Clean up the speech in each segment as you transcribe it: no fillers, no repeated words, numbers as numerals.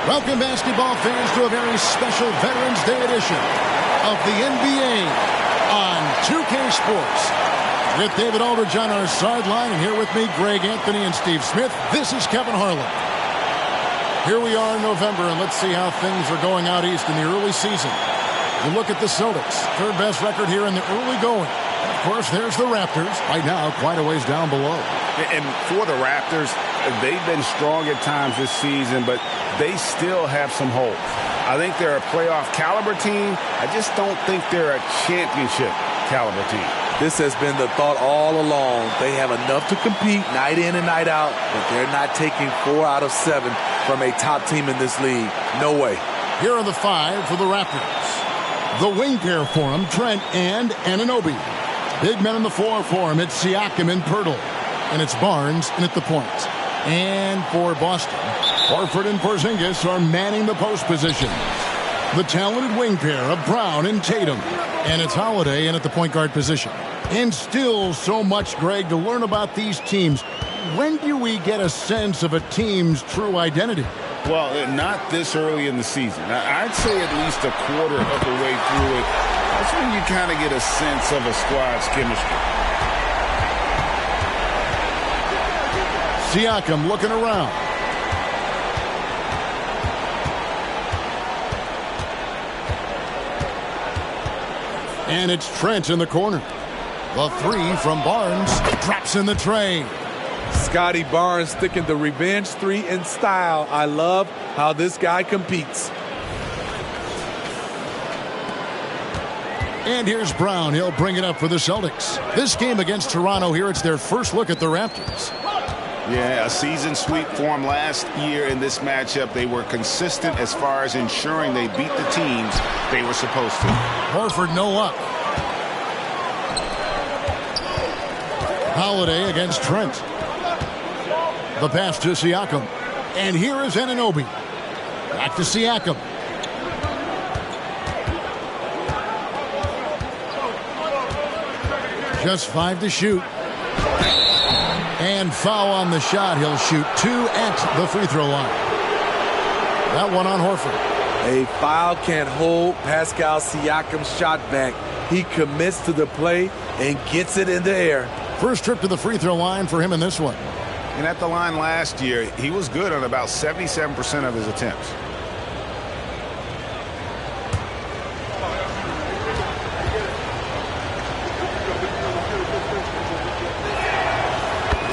Welcome, basketball fans, to a very special Veterans Day edition of the NBA on 2K Sports. With David Aldridge on our sideline, and here with me, Greg Anthony and Steve Smith. This is Kevin Harlan. Here we are in November, and let's see how things are going out east in the early season. You look at the Celtics, third best record here in the early going. Of course, there's the Raptors, right now quite a ways down below. And for the Raptors, they've been strong at times this season, but they still have some hope. I think they're a playoff caliber team. I just don't think they're a championship caliber team. This has been the thought all along. They have enough to compete night in and night out, but they're not taking 4 out of 7 from a top team in this league. No way. Here are the 5 for the Raptors. The wing pair for them, Trent and Anunoby. Big men on the floor for him. It's Siakam and Pirtle. And it's Barnes in at the point. And for Boston, Horford and Porzingis are manning the post position. The talented wing pair of Brown and Tatum. And it's Holiday in at the point guard position. And still so much, Greg, to learn about these teams. When do we get a sense of a team's true identity? Well, not this early in the season. I'd say at least a quarter of the way through it. That's when you kind of get a sense of a squad's chemistry. Siakam looking around. And it's Trent in the corner. The 3 from Barnes drops in the tray. Scotty Barnes sticking the revenge 3 in style. I love how this guy competes. And here's Brown. He'll bring it up for the Celtics. This game against Toronto here, it's their first look at the Raptors. Yeah, a season sweep for them last year in this matchup. They were consistent as far as ensuring they beat the teams they were supposed to. Horford no luck. Holiday against Trent. The pass to Siakam. And here is Anunoby. Back to Siakam. Just 5 to shoot. And foul on the shot. He'll shoot 2 at the free throw line. That one on Horford. A foul can't hold Pascal Siakam's shot back. He commits to the play and gets it in the air. First trip to the free throw line for him in this one. And at the line last year, he was good on about 77% of his attempts.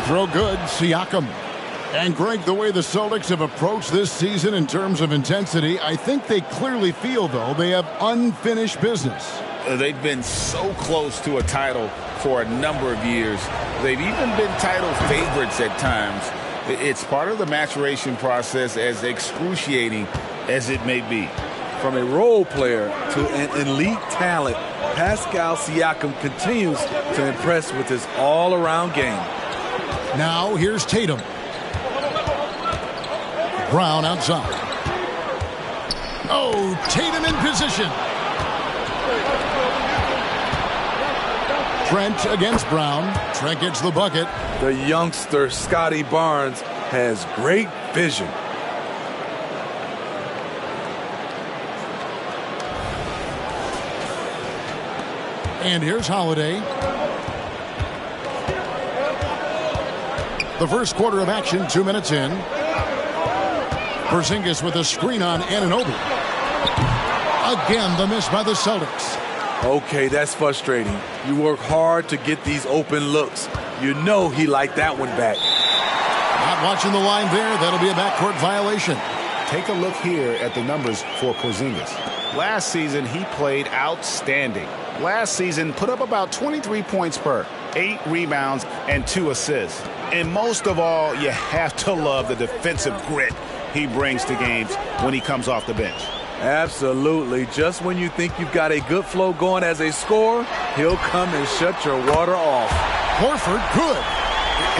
Throw good, Siakam. And Greg, the way the Celtics have approached this season in terms of intensity, I think they clearly feel, though, they have unfinished business. They've been so close to a title for a number of years. They've even been title favorites at times. It's part of the maturation process, as excruciating as it may be. From a role player to an elite talent, Pascal Siakam continues to impress with his all-around game. Now here's Tatum. Brown outside. Oh, Tatum in position. Trent against Brown. Trent gets the bucket. The youngster Scotty Barnes has great vision. And here's Holiday. The first quarter of action, 2 minutes in. Porzingis with a screen on Anunoby. Again, the miss by the Celtics. Okay, that's frustrating. You work hard to get these open looks. You know he liked that one back. Not watching the line there. That'll be a backcourt violation. Take a look here at the numbers for Porzingis. Last season, he played outstanding. Last season, put up about 23 points per, 8 rebounds, and 2 assists. And most of all, you have to love the defensive grit he brings to games when he comes off the bench. Absolutely. Just when you think you've got a good flow going as a scorer, he'll come and shut your water off. Horford good.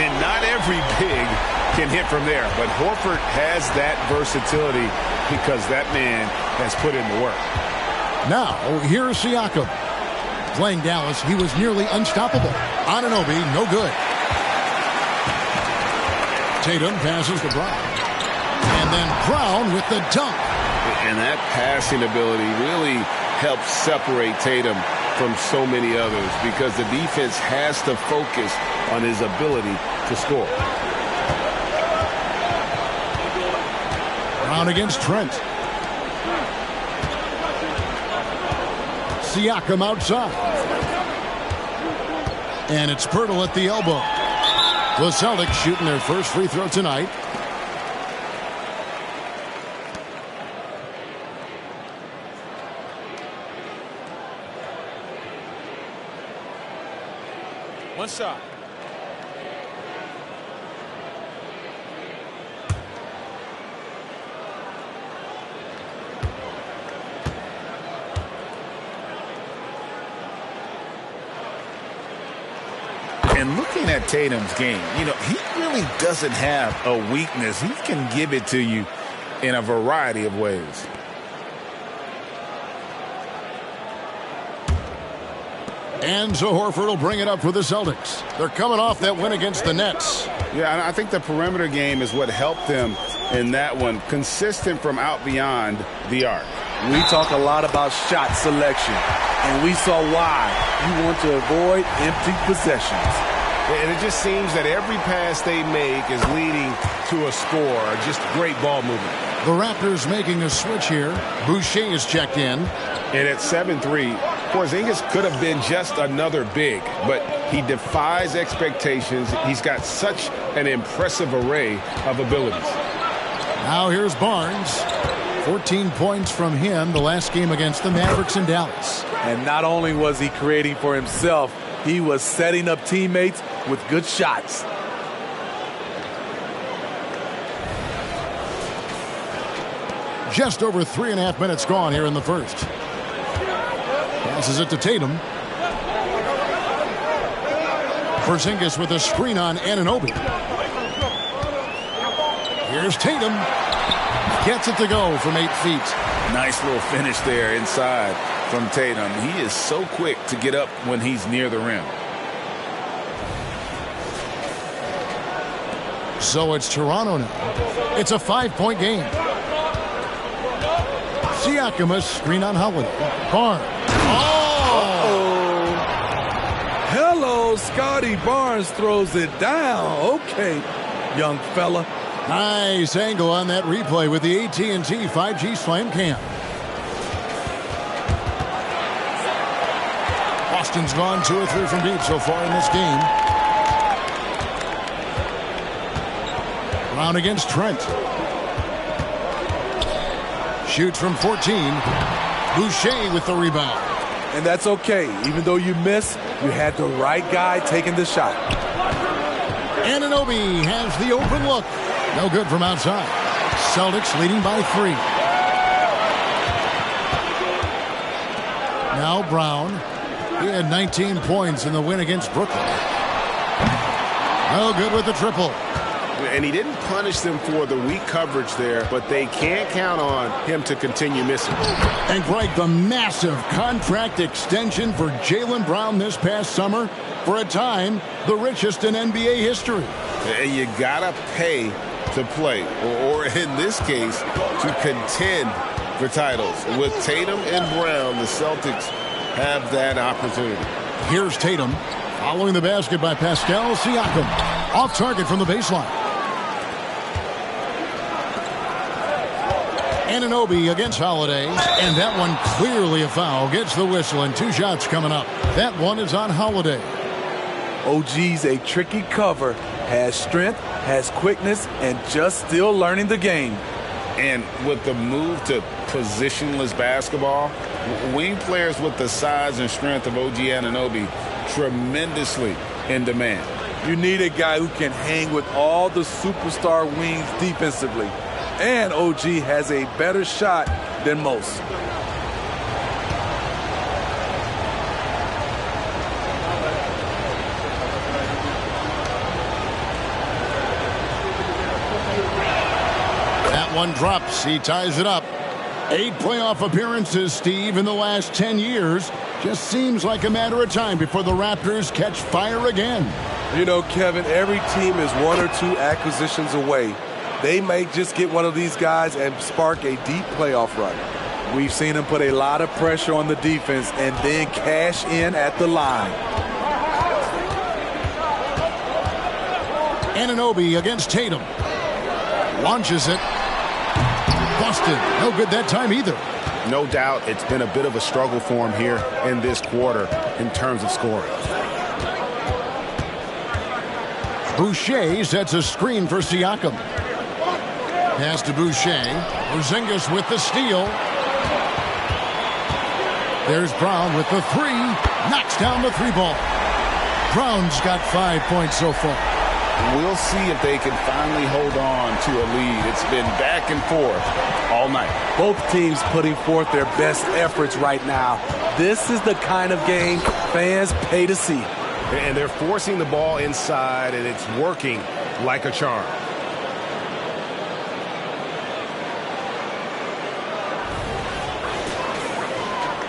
And not every big can hit from there, but Horford has that versatility because that man has put in the work. Now, here's Siakam. Playing Dallas, he was nearly unstoppable. Anunoby, no good. Tatum passes to Brown. And And then Brown with the dunk. And that passing ability really helps separate Tatum from so many others because the defense has to focus on his ability to score. Brown against Trent. Siakam outside. And it's Pirtle at the elbow. The Celtics shooting their first free throw tonight. One shot. And looking at Tatum's game, he really doesn't have a weakness. He can give it to you in a variety of ways. And so Horford will bring it up for the Celtics. They're coming off that win against the Nets. Yeah, and I think the perimeter game is what helped them in that one. Consistent from out beyond the arc. We talk a lot about shot selection, and we saw why. You want to avoid empty possessions. And it just seems that every pass they make is leading to a score. Just great ball movement. The Raptors making a switch here. Boucher is checked in. And at 7-3, Porzingis could have been just another big, but he defies expectations. He's got such an impressive array of abilities. Now here's Barnes. 14 points from him the last game against the Mavericks in Dallas. And not only was he creating for himself, he was setting up teammates with good shots. Just over 3.5 minutes gone here in the first. Passes it to Tatum. Porzingis with a screen on Anunoby. Here's Tatum. Gets it to go from 8 feet. Nice little finish there inside from Tatum. He is so quick to get up when he's near the rim. So it's Toronto now. It's a 5-point game. Siakam, a screen on Holiday. Barnes. Oh! Hello, Scotty Barnes throws it down. Okay, young fella. Nice angle on that replay with the AT&T 5G Slam Cam. Boston's gone 2 or 3 from deep so far in this game. Brown against Trent. Shoots from 14. Boucher with the rebound. And that's okay. Even though you miss, you had the right guy taking the shot. Anunoby has the open look. No good from outside. Celtics leading by 3. Now Brown. He had 19 points in the win against Brooklyn. No good with the triple. And he didn't punish them for the weak coverage there, but they can't count on him to continue missing. And Greg, the massive contract extension for Jaylen Brown this past summer, for a time, the richest in NBA history. And you gotta pay to play, or in this case, to contend for titles. With Tatum and Brown, the Celtics have that opportunity. Here's Tatum, following the basket by Pascal Siakam. Off target from the baseline. Anunoby against Holiday, and that one clearly a foul. Gets the whistle, and 2 shots coming up. That one is on Holiday. OG's a tricky cover. Has strength, has quickness, and just still learning the game. And with the move to positionless basketball, wing players with the size and strength of OG Anunoby tremendously in demand. You need a guy who can hang with all the superstar wings defensively. And OG has a better shot than most. That one drops. He ties it up. 8 playoff appearances, Steve, in the last 10 years. Just seems like a matter of time before the Raptors catch fire again. You know, Kevin, every team is 1 or 2 acquisitions away They may just get one of these guys and spark a deep playoff run. We've seen them put a lot of pressure on the defense and then cash in at the line. Anunoby against Tatum. Launches it. Busted. No good that time either. No doubt it's been a bit of a struggle for him here in this quarter in terms of scoring. Boucher sets a screen for Siakam. Pass to Boucher. Porzingis with the steal. There's Brown with the three. Knocks down the three ball. Brown's got 5 points so far. We'll see if they can finally hold on to a lead. It's been back and forth all night. Both teams putting forth their best efforts right now. This is the kind of game fans pay to see. And they're forcing the ball inside, and it's working like a charm.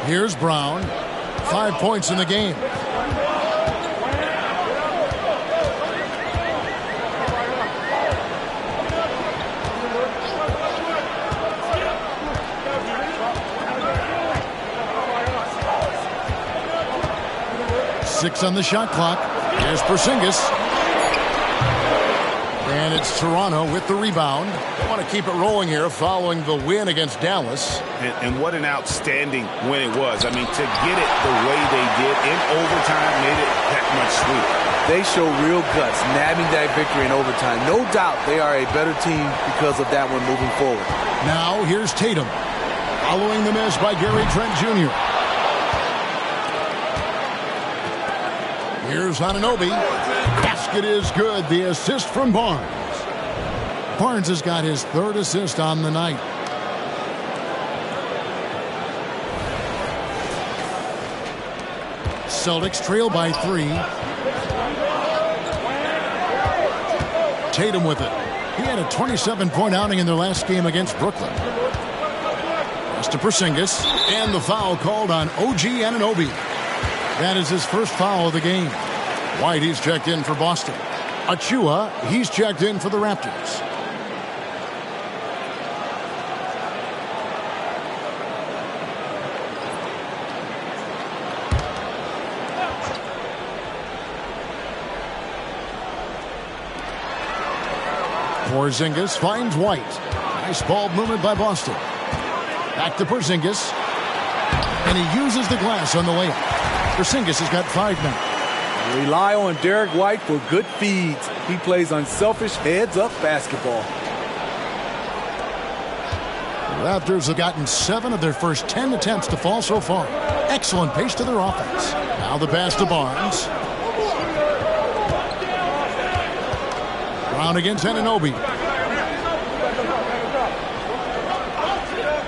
Here's Brown. 5 points in the game. Six on the shot clock. There's Porzingis. And it's Toronto with the rebound. They want to keep it rolling here following the win against Dallas. And what an outstanding win it was. I mean, to get it the way they did in overtime made it that much sweeter. They show real guts, nabbing that victory in overtime. No doubt they are a better team because of that one moving forward. Now here's Tatum. Following the miss by Gary Trent Jr. Here's Anunoby. Basket is good. The assist from Barnes. Barnes has got his third assist on the night. Celtics trail by 3. Tatum with it. He had a 27-point outing in their last game against Brooklyn. Pass to Porzingis. And the foul called on OG Anunoby. That is his first foul of the game. White, he's checked in for Boston. Achua, he's checked in for the Raptors. Porzingis finds White. Nice ball movement by Boston. Back to Porzingis. And he uses the glass on the layup. Porzingis has got 5 now. Rely on Derek White for good feeds. He plays unselfish heads-up basketball. The Raptors have gotten 7 of their first 10 attempts to fall so far. Excellent pace to their offense. Now the pass to Barnes. Brown against Anunoby.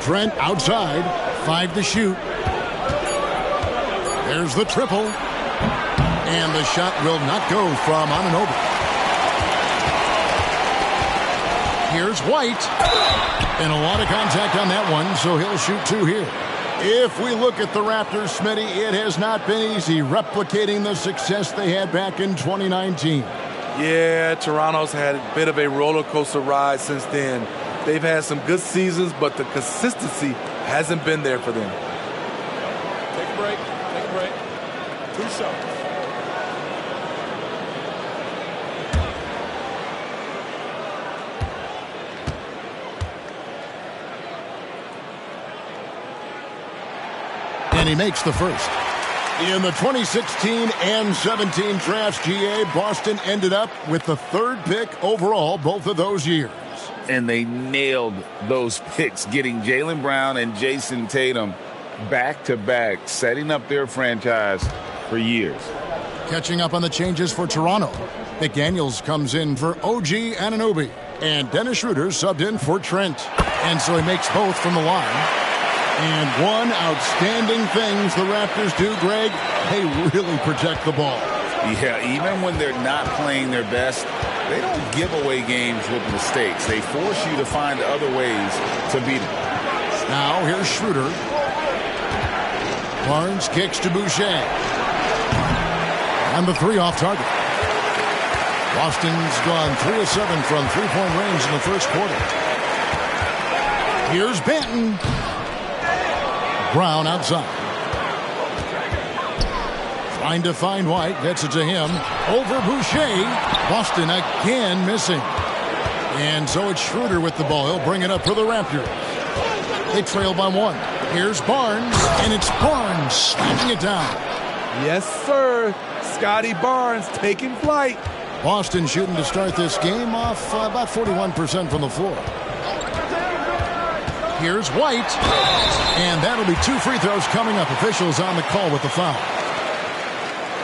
Trent outside. 5 to shoot. There's the triple. And the shot will not go from Anunoby. Here's White. And a lot of contact on that one, so he'll shoot 2 here. If we look at the Raptors, Smitty, it has not been easy replicating the success they had back in 2019. Yeah, Toronto's had a bit of a roller coaster ride since then. They've had some good seasons, but the consistency hasn't been there for them. Take a break. Take a break. 2 shots. And he makes the first. In the 2016 and 17 drafts, GA, Boston ended up with the 3rd pick overall both of those years. And they nailed those picks, getting Jaylen Brown and Jason Tatum back-to-back, setting up their franchise for years. Catching up on the changes for Toronto. McDaniels comes in for OG Anunoby. And Dennis Schroeder subbed in for Trent. And so he makes both from the line. And one outstanding thing the Raptors do, Greg, they really protect the ball. Yeah, even when they're not playing their best, they don't give away games with mistakes. They force you to find other ways to beat them. Now here's Schroeder. Barnes kicks to Boucher. And the 3 off target. Boston's gone 3 of 7 from three-point range in the first quarter. Here's Benton. Brown outside. Trying to find White. Gets it to him. Over Boucher. Boston again missing. And so it's Schroeder with the ball. He'll bring it up for the Raptors. They trail by 1. Here's Barnes. And it's Barnes slapping it down. Yes, sir. Scotty Barnes taking flight. Boston shooting to start this game off about 41% from the floor. Here's White. And that'll be 2 free throws coming up. Officials on the call with the foul.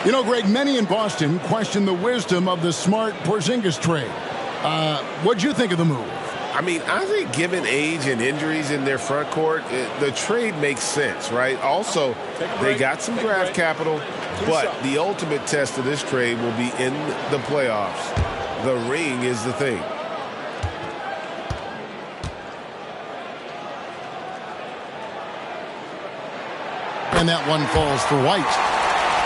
You know, Greg, many in Boston question the wisdom of the Smart Porzingis trade. What'd you think of the move? I mean, I think given age and injuries in their front court, the trade makes sense, right? Also, they got some draft capital, but the ultimate test of this trade will be in the playoffs. The ring is the thing. And that one falls for White.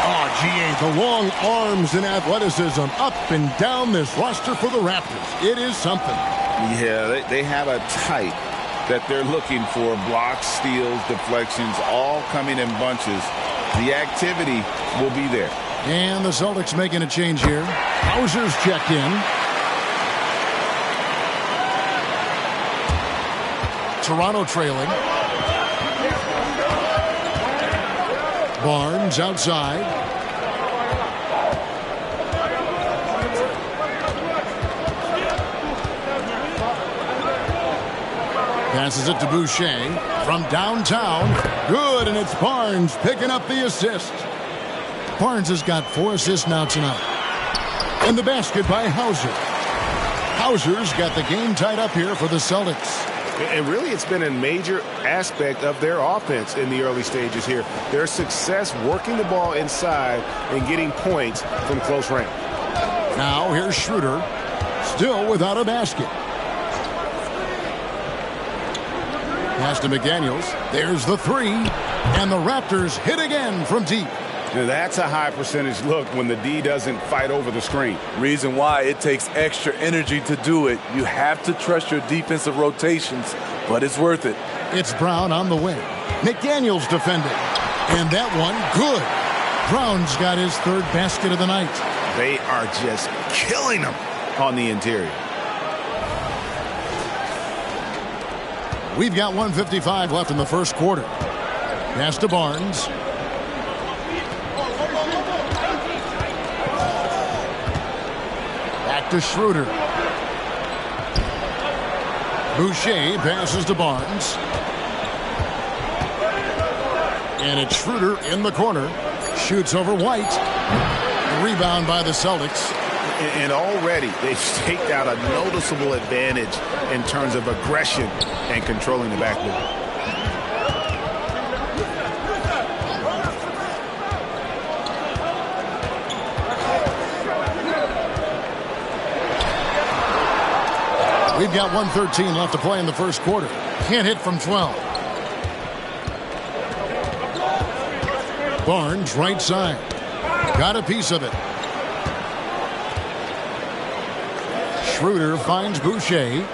Oh, G.A., the long arms and athleticism up and down this roster for the Raptors. It is something. Yeah, they have a type that they're looking for. Blocks, steals, deflections, all coming in bunches. The activity will be there. And the Celtics making a change here. Hauser's checked in. Toronto trailing. Barnes outside. Passes it to Boucher from downtown. Good, and it's Barnes picking up the assist. Barnes has got 4 assists now tonight. And the basket by Hauser. Hauser's got the game tied up here for the Celtics. And really, it's been a major aspect of their offense in the early stages here. Their success working the ball inside and getting points from close range. Now here's Schroeder, still without a basket. Pass to McDaniels. There's the 3. And the Raptors hit again from deep. Now that's a high percentage look when the D doesn't fight over the screen. Reason why it takes extra energy to do it. You have to trust your defensive rotations, but it's worth it. It's Brown on the wing. McDaniels defending. And that one, good. Brown's got his 3rd basket of the night. They are just killing them on the interior. We've got 1:55 left in the first quarter. Pass to Barnes. Back to Schroeder. Boucher passes to Barnes. And it's Schroeder in the corner. Shoots over White. Rebound by the Celtics. And already they've staked out a noticeable advantage in terms of aggression and controlling the backboard. We've got 1:13 left to play in the first quarter. Can't hit from 12. Barnes right side. Got a piece of it. Schroeder finds Boucher.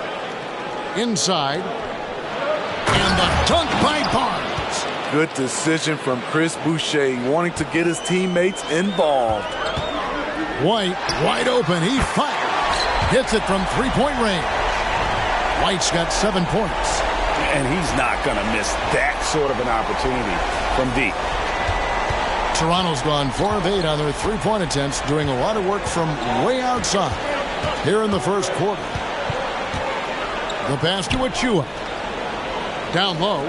Inside. And the dunk by Barnes. Good decision from Chris Boucher, wanting to get his teammates involved. White wide open. He fires. Hits it from three-point range. White's got 7 points. And he's not going to miss that sort of an opportunity from deep. Toronto's gone 4 of 8 on their three-point attempts, doing a lot of work from way outside here in the first quarter. The pass to Achua. Down low.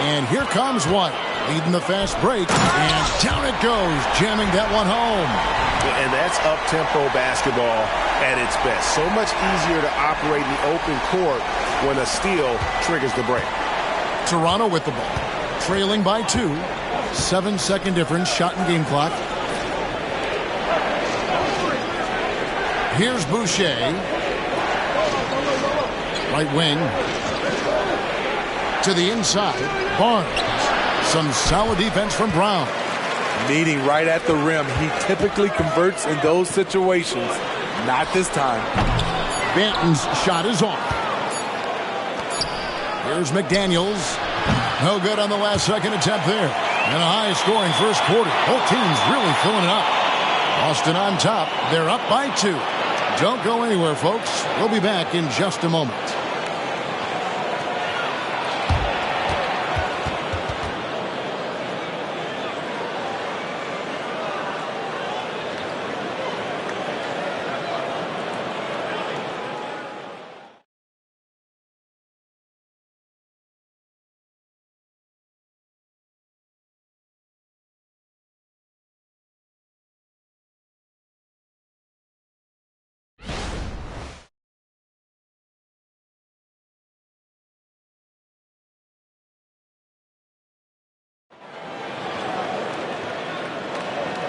And here comes White, leading the fast break. And down it goes, jamming that one home. And that's up-tempo basketball at its best. So much easier to operate in the open court when a steal triggers the break. Toronto with the ball. Trailing by 2. 7-second difference, shot and game clock. Here's Boucher. Right wing. To the inside. Barnes. Some solid defense from Brown. Meeting right at the rim. He typically converts in those situations. Not this time. Banton's shot is off. Here's McDaniels. No good on the last second attempt there. And a high-scoring first quarter. Both teams really filling it up. Boston on top. They're up by 2. Don't go anywhere, folks. We'll be back in just a moment.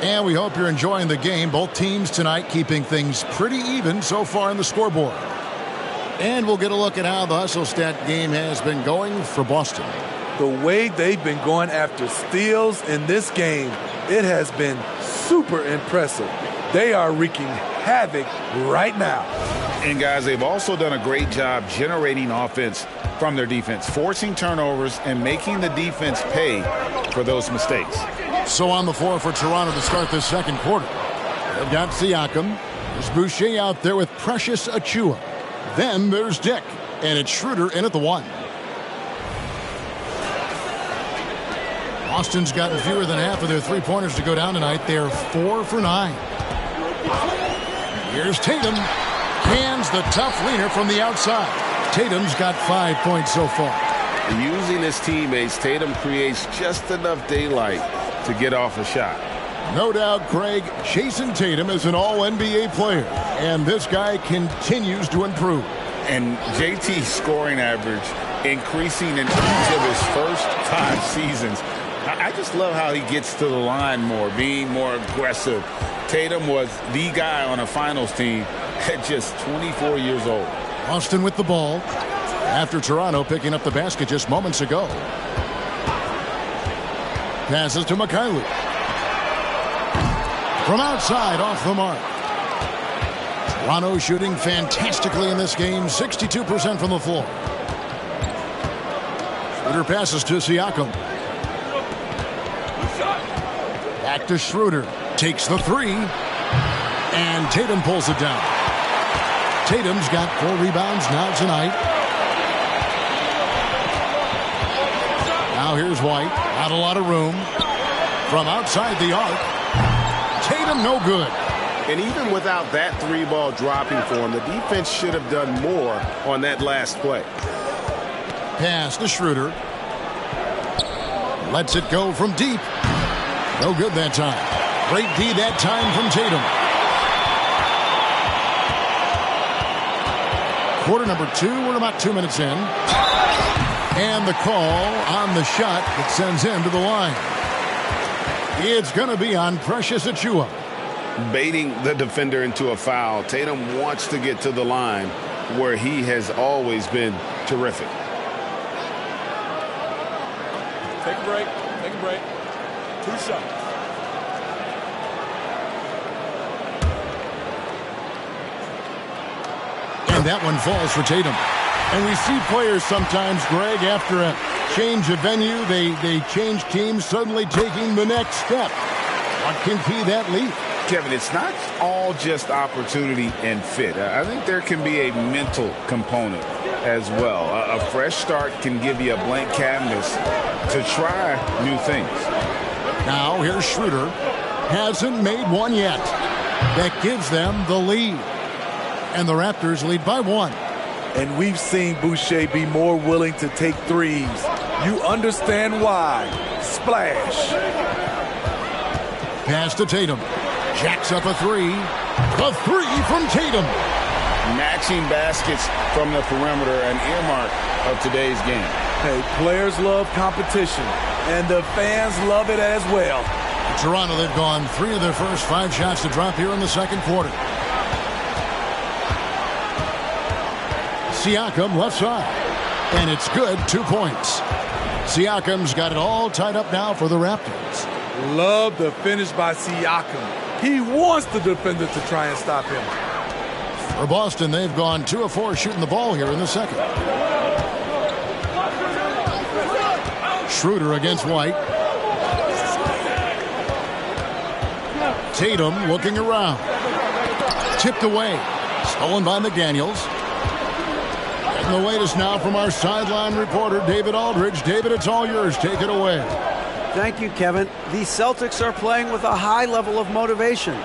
And we hope you're enjoying the game. Both teams tonight keeping things pretty even so far in the scoreboard. And we'll get a look at how the hustle stat game has been going for Boston. The way they've been going after steals in this game, it has been super impressive. They are wreaking havoc right now. And guys, they've also done a great job generating offense from their defense, forcing turnovers and making the defense pay for those mistakes. So on the floor for Toronto to start this second quarter. They've got Siakam. There's Boucher out there with Precious Achiuwa. Then there's Dick. And it's Schroeder in at the 1. Boston's gotten fewer than half of their three-pointers to go down tonight. They're 4 for 9. Here's Tatum. Hands the tough leaner from the outside. Tatum's got 5 points so far. Using his teammates, Tatum creates just enough daylight to get off a shot. No doubt, Craig, Jason Tatum is an all-NBA player, and this guy continues to improve. And JT's scoring average increasing in terms of his first 5 seasons. I just love how he gets to the line more, being more aggressive. Tatum was the guy on a finals team at just 24 years old. Boston with the ball after Toronto picking up the basket just moments ago. Passes to Mikhailuk. From outside, off the mark. Toronto shooting fantastically in this game, 62% from the floor. Schroeder passes to Siakam. Back to Schroeder. Takes the 3. And Tatum pulls it down. Tatum's got 4 rebounds now tonight. Now here's White. Not a lot of room. From outside the arc. Tatum no good. And even without that 3-ball dropping for him, the defense should have done more on that last play. Pass to Schroeder. Lets it go from deep. No good that time. Great D that time from Tatum. Quarter number 2. We're about 2 minutes in. And the call on the shot that sends him to the line. It's going to be on Precious Achiuwa. Baiting the defender into a foul. Tatum wants to get to the line where he has always been terrific. Take a break. Take a break. 2 shots. And that one falls for Tatum. And we see players sometimes, Greg, after a change of venue, they change teams, suddenly taking the next step. What can be that leap? Kevin, it's not all just opportunity and fit. I think there can be a mental component as well. A fresh start can give you a blank canvas to try new things. Now here's Schroeder. Hasn't made one yet. That gives them the lead. And the Raptors lead by 1. And we've seen Boucher be more willing to take threes. You understand why. Splash. Pass to Tatum. Jacks up a 3. A 3 from Tatum. Matching baskets from the perimeter, an earmark of today's game. Hey, players love competition, and the fans love it as well. Toronto, they've gone 3 of their first 5 shots to drop here in the second quarter. Siakam left side. And it's good, 2 points. Siakam's got it all tied up now for the Raptors. Love the finish by Siakam. He wants the defender to try and stop him. For Boston, they've gone 2 of 4 shooting the ball here in the second. Schroeder against White. Tatum looking around. Tipped away. Stolen by McDaniels. And the latest now from our sideline reporter, David Aldridge. David, it's all yours. Take it away. Thank you, Kevin. The Celtics are playing with a high level of motivation.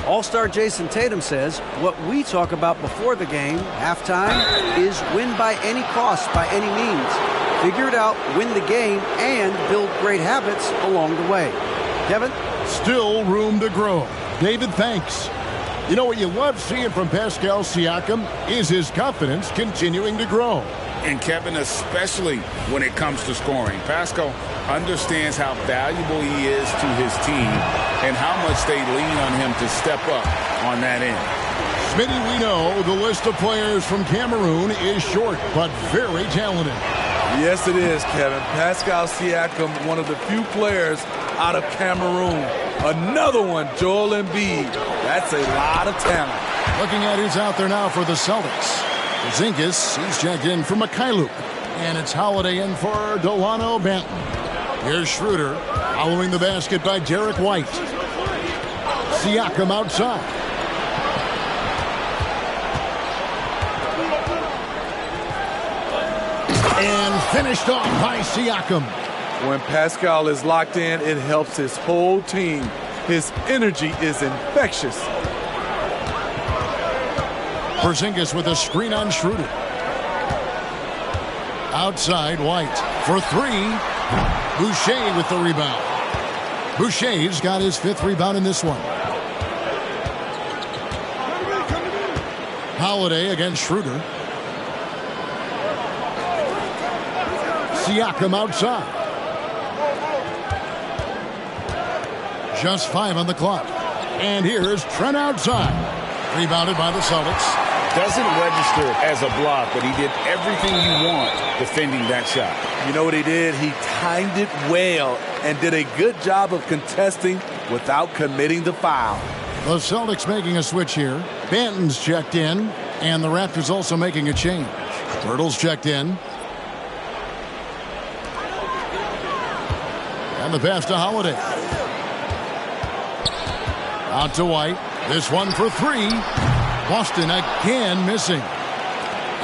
All-star Jason Tatum says what we talk about before the game, halftime, is win by any cost, by any means. Figure it out, win the game, and build great habits along the way. Kevin? Still room to grow. David, thanks. You know what you love seeing from Pascal Siakam is his confidence continuing to grow. And Kevin, especially when it comes to scoring. Pascal understands how valuable he is to his team and how much they lean on him to step up on that end. Smitty, we know the list of players from Cameroon is short, but very talented. Yes, it is, Kevin. Pascal Siakam, one of the few players out of Cameroon. Another one, Joel Embiid. That's a lot of talent. Looking at who's out there now for the Celtics. Porzingis, he's checked in for Mikhailuk. And it's Holiday in for Delano Banton. Here's Schroeder, following the basket by Derek White. Siakam outside. And finished off by Siakam. When Pascal is locked in, it helps his whole team. His energy is infectious. Porzingis with a screen on Schroeder. Outside, White for 3. Boucher with the rebound. Boucher's got his 5th rebound in this one. Holiday against Schroeder. Siakam outside. Just 5 on the clock. And here's Trent outside. Rebounded by the Celtics. Doesn't register as a block, but he did everything you want defending that shot. You know what he did? He timed it well and did a good job of contesting without committing the foul. The Celtics making a switch here. Banton's checked in, and the Raptors also making a change. Pirtle's checked in. And the pass to Holiday. Out to White. This one for 3. Boston again missing.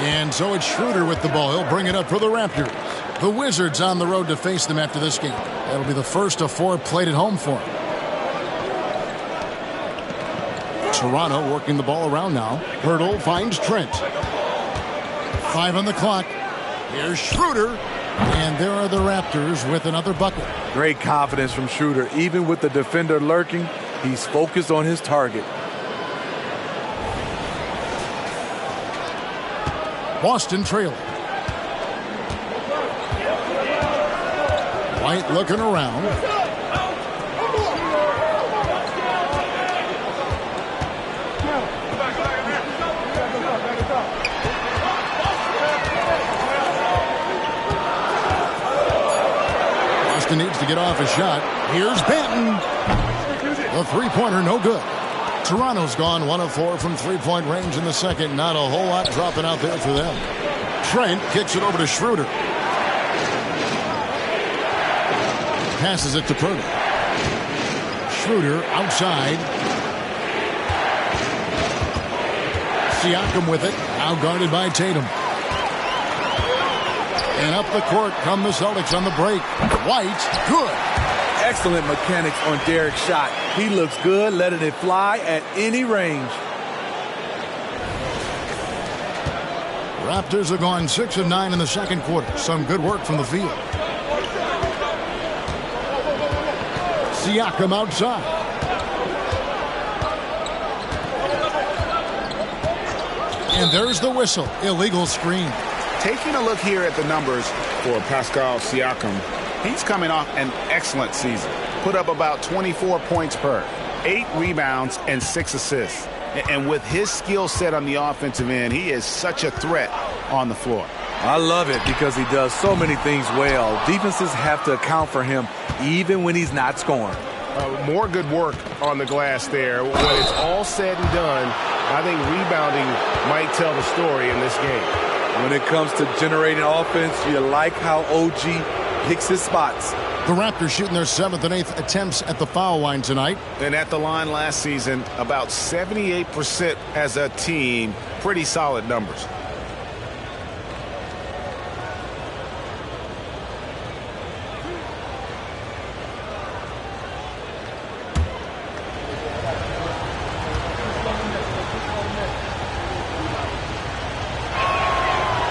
And so it's Schroeder with the ball. He'll bring it up for the Raptors. The Wizards on the road to face them after this game. That'll be the first of 4 played at home for them. Toronto working the ball around now. Pirtle finds Trent. 5 on the clock. Here's Schroeder. And there are the Raptors with another bucket. Great confidence from Schroeder. Even with the defender lurking, he's focused on his target. Boston trailing. White looking around. Boston needs to get off a shot. Here's Banton. The three-pointer no good. Toronto's gone 1 of 4 from three-point range in the second. Not a whole lot dropping out there for them. Trent kicks it over to Schroeder. Passes it to Pirtle. Schroeder outside. Siakam with it. Now guarded by Tatum. And up the court come the Celtics on the break. White, good. Excellent mechanics on Derek's shot. He looks good, letting it fly at any range. Raptors are going 6 of 9 in the second quarter. Some good work from the field. Siakam outside. And there's the whistle. Illegal screen. Taking a look here at the numbers for Pascal Siakam, he's coming off an excellent season. Put up about 24 points per, 8 rebounds, and 6 assists. And with his skill set on the offensive end, he is such a threat on the floor. I love it because he does so many things well. Defenses have to account for him even when he's not scoring. More good work on the glass there. When it's all said and done, I think rebounding might tell the story in this game. When it comes to generating offense, you like how OG picks his spots. The Raptors shooting their 7th and 8th attempts at the foul line tonight. And at the line last season, about 78% as a team. Pretty solid numbers.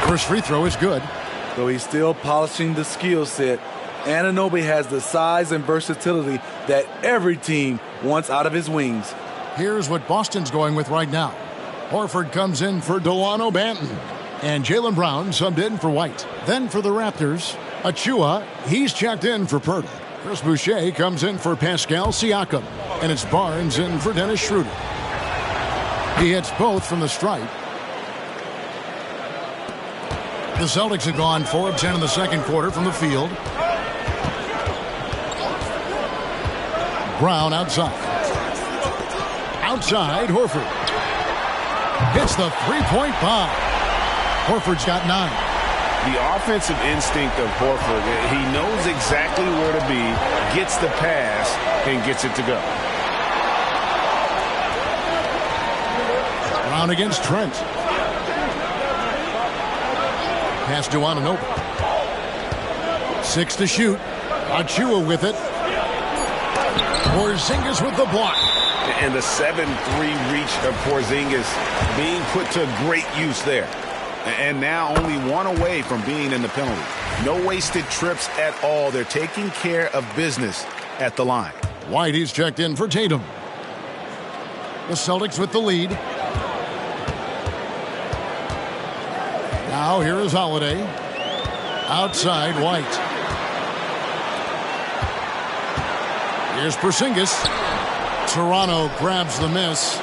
First free throw is good. Though he's still polishing the skill set, Anunoby has the size and versatility that every team wants out of his wings. Here's what Boston's going with right now. Horford comes in for Delano Banton. And Jaylen Brown subbed in for White. Then for the Raptors, Achua, he's checked in for Purtle. Chris Boucher comes in for Pascal Siakam. And it's Barnes in for Dennis Schroeder. He hits both from the stripe. The Celtics have gone 4 of 10 in the second quarter from the field. Brown outside. Outside, Horford. Hits the three-point bomb. Horford's got 9. The offensive instinct of Horford, he knows exactly where to be, gets the pass, and gets it to go. Brown against Trent. Pass to Anunoby. 6 to shoot. Achua with it. Porzingis with the block. And the 7-3 reach of Porzingis being put to great use there. And now only one away from being in the penalty. No wasted trips at all. They're taking care of business at the line. White, he's checked in for Tatum. The Celtics with the lead. Now here is Holiday. Outside, White. Here's Porzingis. Toronto grabs the miss.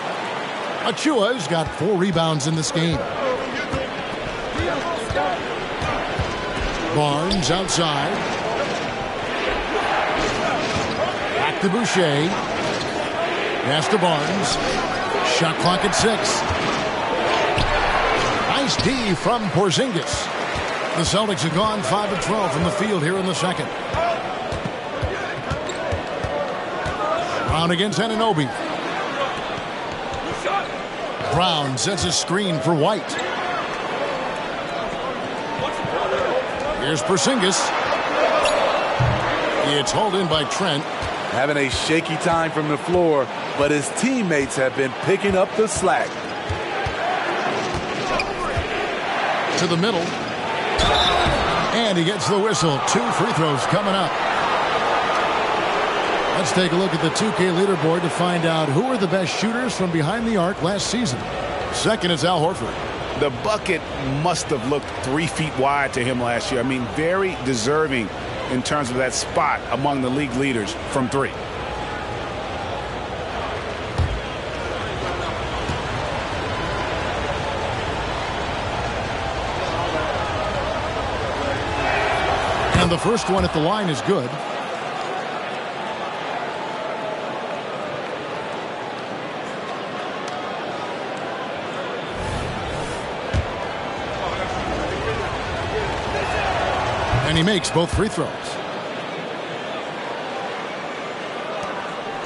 Achua's got 4 rebounds in this game. Barnes outside. Back to Boucher. Pass to Barnes. Shot clock at 6. Nice D from Porzingis. The Celtics have gone 5 of 12 from the field here in the second. Brown against Anunoby. Brown sets a screen for White. Here's Porzingis. It's hauled in by Trent. Having a shaky time from the floor, but his teammates have been picking up the slack. To the middle. And he gets the whistle. 2 free throws coming up. Let's take a look at the 2K leaderboard to find out who are the best shooters from behind the arc last season. Second is Al Horford. The bucket must have looked 3 feet wide to him last year. I mean, very deserving in terms of that spot among the league leaders from 3. And the first one at the line is good. And he makes both free throws.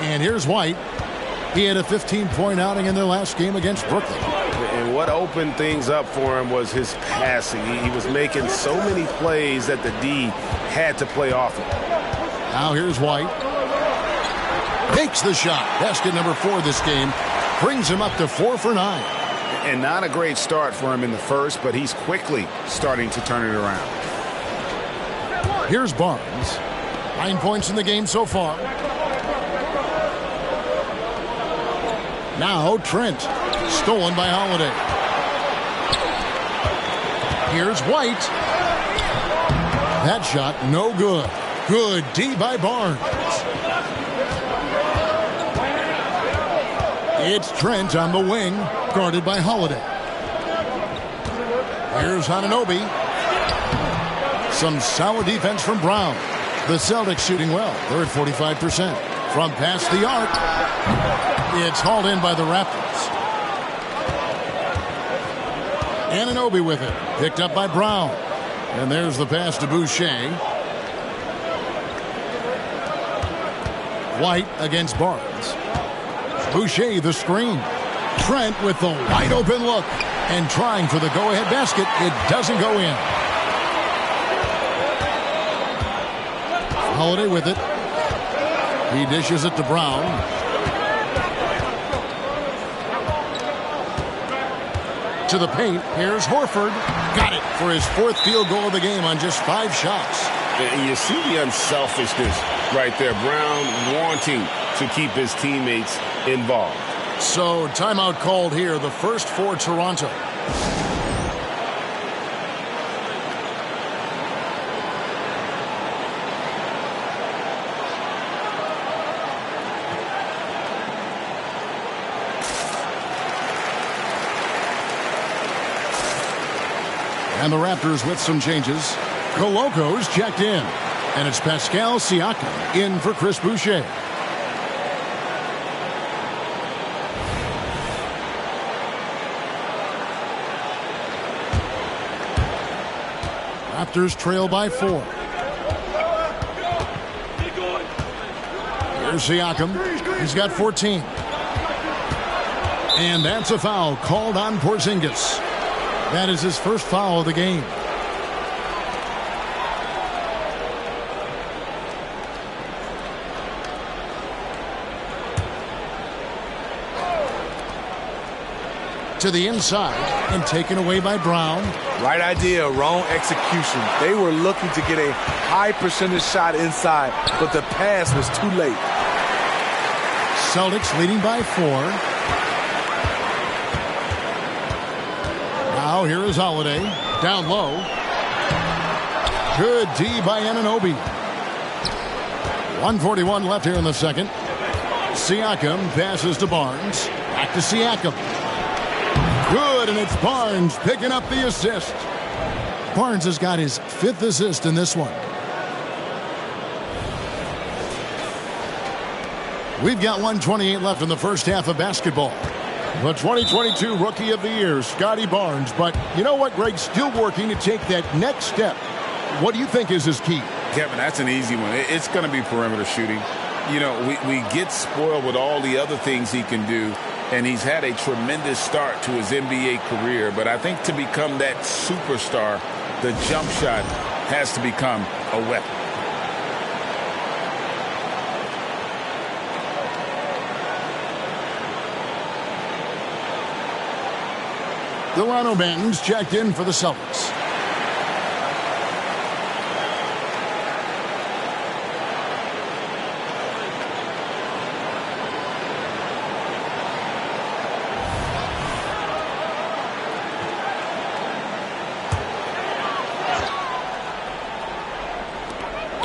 And here's White. He had a 15-point outing in their last game against Brooklyn. And what opened things up for him was his passing. He was making so many plays that the D had to play off him. Now here's White. Makes the shot. Basket number 4 this game. Brings him up to 4 for 9. And not a great start for him in the first, but he's quickly starting to turn it around. Here's Barnes. 9 points in the game so far. Now Trent. Stolen by Holiday. Here's White. That shot no good. Good D by Barnes. It's Trent on the wing, guarded by Holiday. Here's Anunoby. Some solid defense from Brown. The Celtics shooting well. They're at 45%. From past the arc, it's hauled in by the Raptors. Anunoby with it. Picked up by Brown. And there's the pass to Boucher. White against Barnes. Boucher the screen. Trent with the wide open look. And trying for the go-ahead basket. It doesn't go in. Holiday with it. He dishes it to Brown. To the paint. Here's Horford. Got it for his 4th field goal of the game on just 5 shots. And you see the unselfishness right there. Brown wanting to keep his teammates involved. So timeout called here. The first for Toronto. And the Raptors with some changes. Coloco's checked in. And it's Pascal Siakam in for Chris Boucher. Raptors trail by 4. Here's Siakam. He's got 14. And that's a foul called on Porzingis. That is his first foul of the game. To the inside and taken away by Brown. Right idea, wrong execution. They were looking to get a high percentage shot inside, but the pass was too late. Celtics leading by 4. Now here is Holiday. Down low. Good D by Anunoby. 1:41 left here in the second. Siakam passes to Barnes. Back to Siakam. Good, and it's Barnes picking up the assist. Barnes has got his 5th assist in this one. We've got 1:28 left in the first half of basketball. The 2022 Rookie of the Year, Scotty Barnes. But you know what, Greg? Still working to take that next step. What do you think is his key? Kevin, that's an easy one. It's going to be perimeter shooting. You know, we get spoiled with all the other things he can do, and he's had a tremendous start to his NBA career. But I think to become that superstar, the jump shot has to become a weapon. Delano Banton's checked in for the Celtics.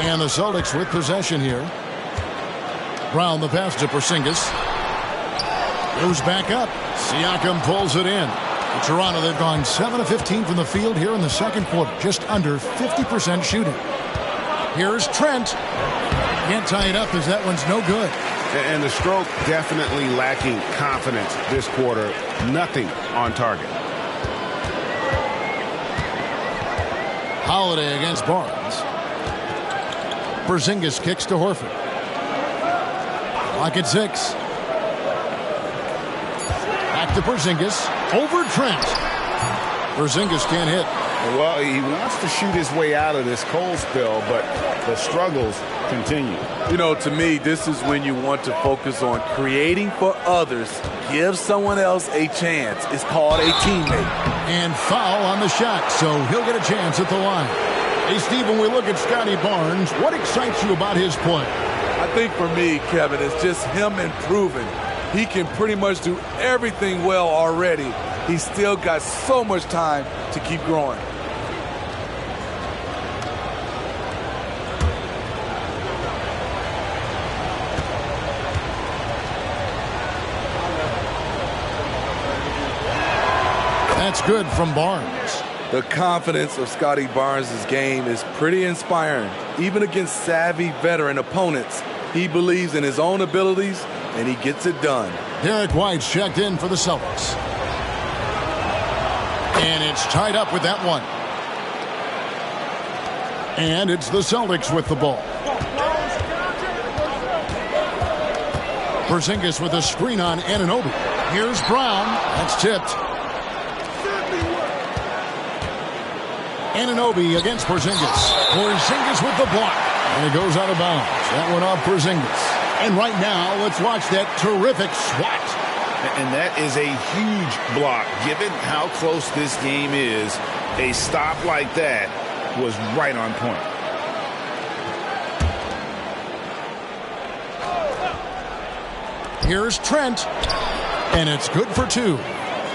And the Celtics with possession here. Brown the pass to Porzingis. Goes back up. Siakam pulls it in. In Toronto, they've gone 7 of 15 from the field here in the second quarter. Just under 50% shooting. Here's Trent. Can't tie it up as that one's no good. And the stroke definitely lacking confidence this quarter. Nothing on target. Holiday against Barnes. Porzingis kicks to Horford. Clock at 6. Back to Porzingis. Over Trent. Porzingis can't hit. Well, he wants to shoot his way out of this cold spell, but the struggles continue. You know, to me, this is when you want to focus on creating for others. Give someone else a chance. It's called a teammate. And foul on the shot, so he'll get a chance at the line. Hey, Steve, when we look at Scotty Barnes, what excites you about his play? I think for me, Kevin, it's just him improving. He can pretty much do everything well already. He's still got so much time to keep growing. That's good from Barnes. The confidence of Scotty Barnes' game is pretty inspiring. Even against savvy veteran opponents, he believes in his own abilities, and he gets it done. Derek White's checked in for the Celtics. And it's tied up with that one. And it's the Celtics with the ball. Porzingis with a screen on Anunoby. Here's Brown. That's tipped. Anunoby against Porzingis. Porzingis with the block. And it goes out of bounds. That one off Porzingis. And right now, let's watch that terrific swat. And that is a huge block. Given how close this game is, a stop like that was right on point. Here's Trent. And it's good for two.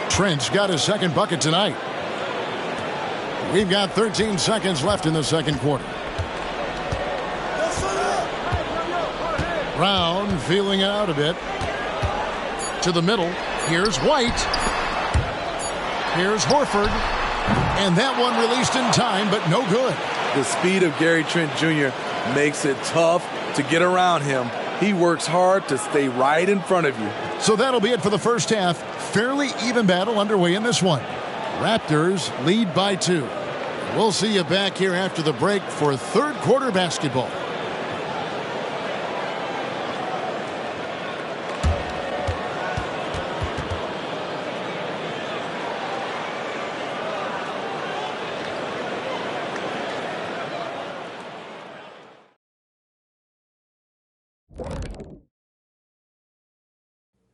Trent's got his second bucket tonight. We've got 13 seconds left in the second quarter. Brown feeling it out a bit. To the middle. Here's White. Here's Horford. And that one released in time, but no good. The speed of Gary Trent Jr. makes it tough to get around him. He works hard to stay right in front of you. So that'll be it for the first half. Fairly even battle underway in this one. Raptors lead by 2. We'll see you back here after the break for third quarter basketball.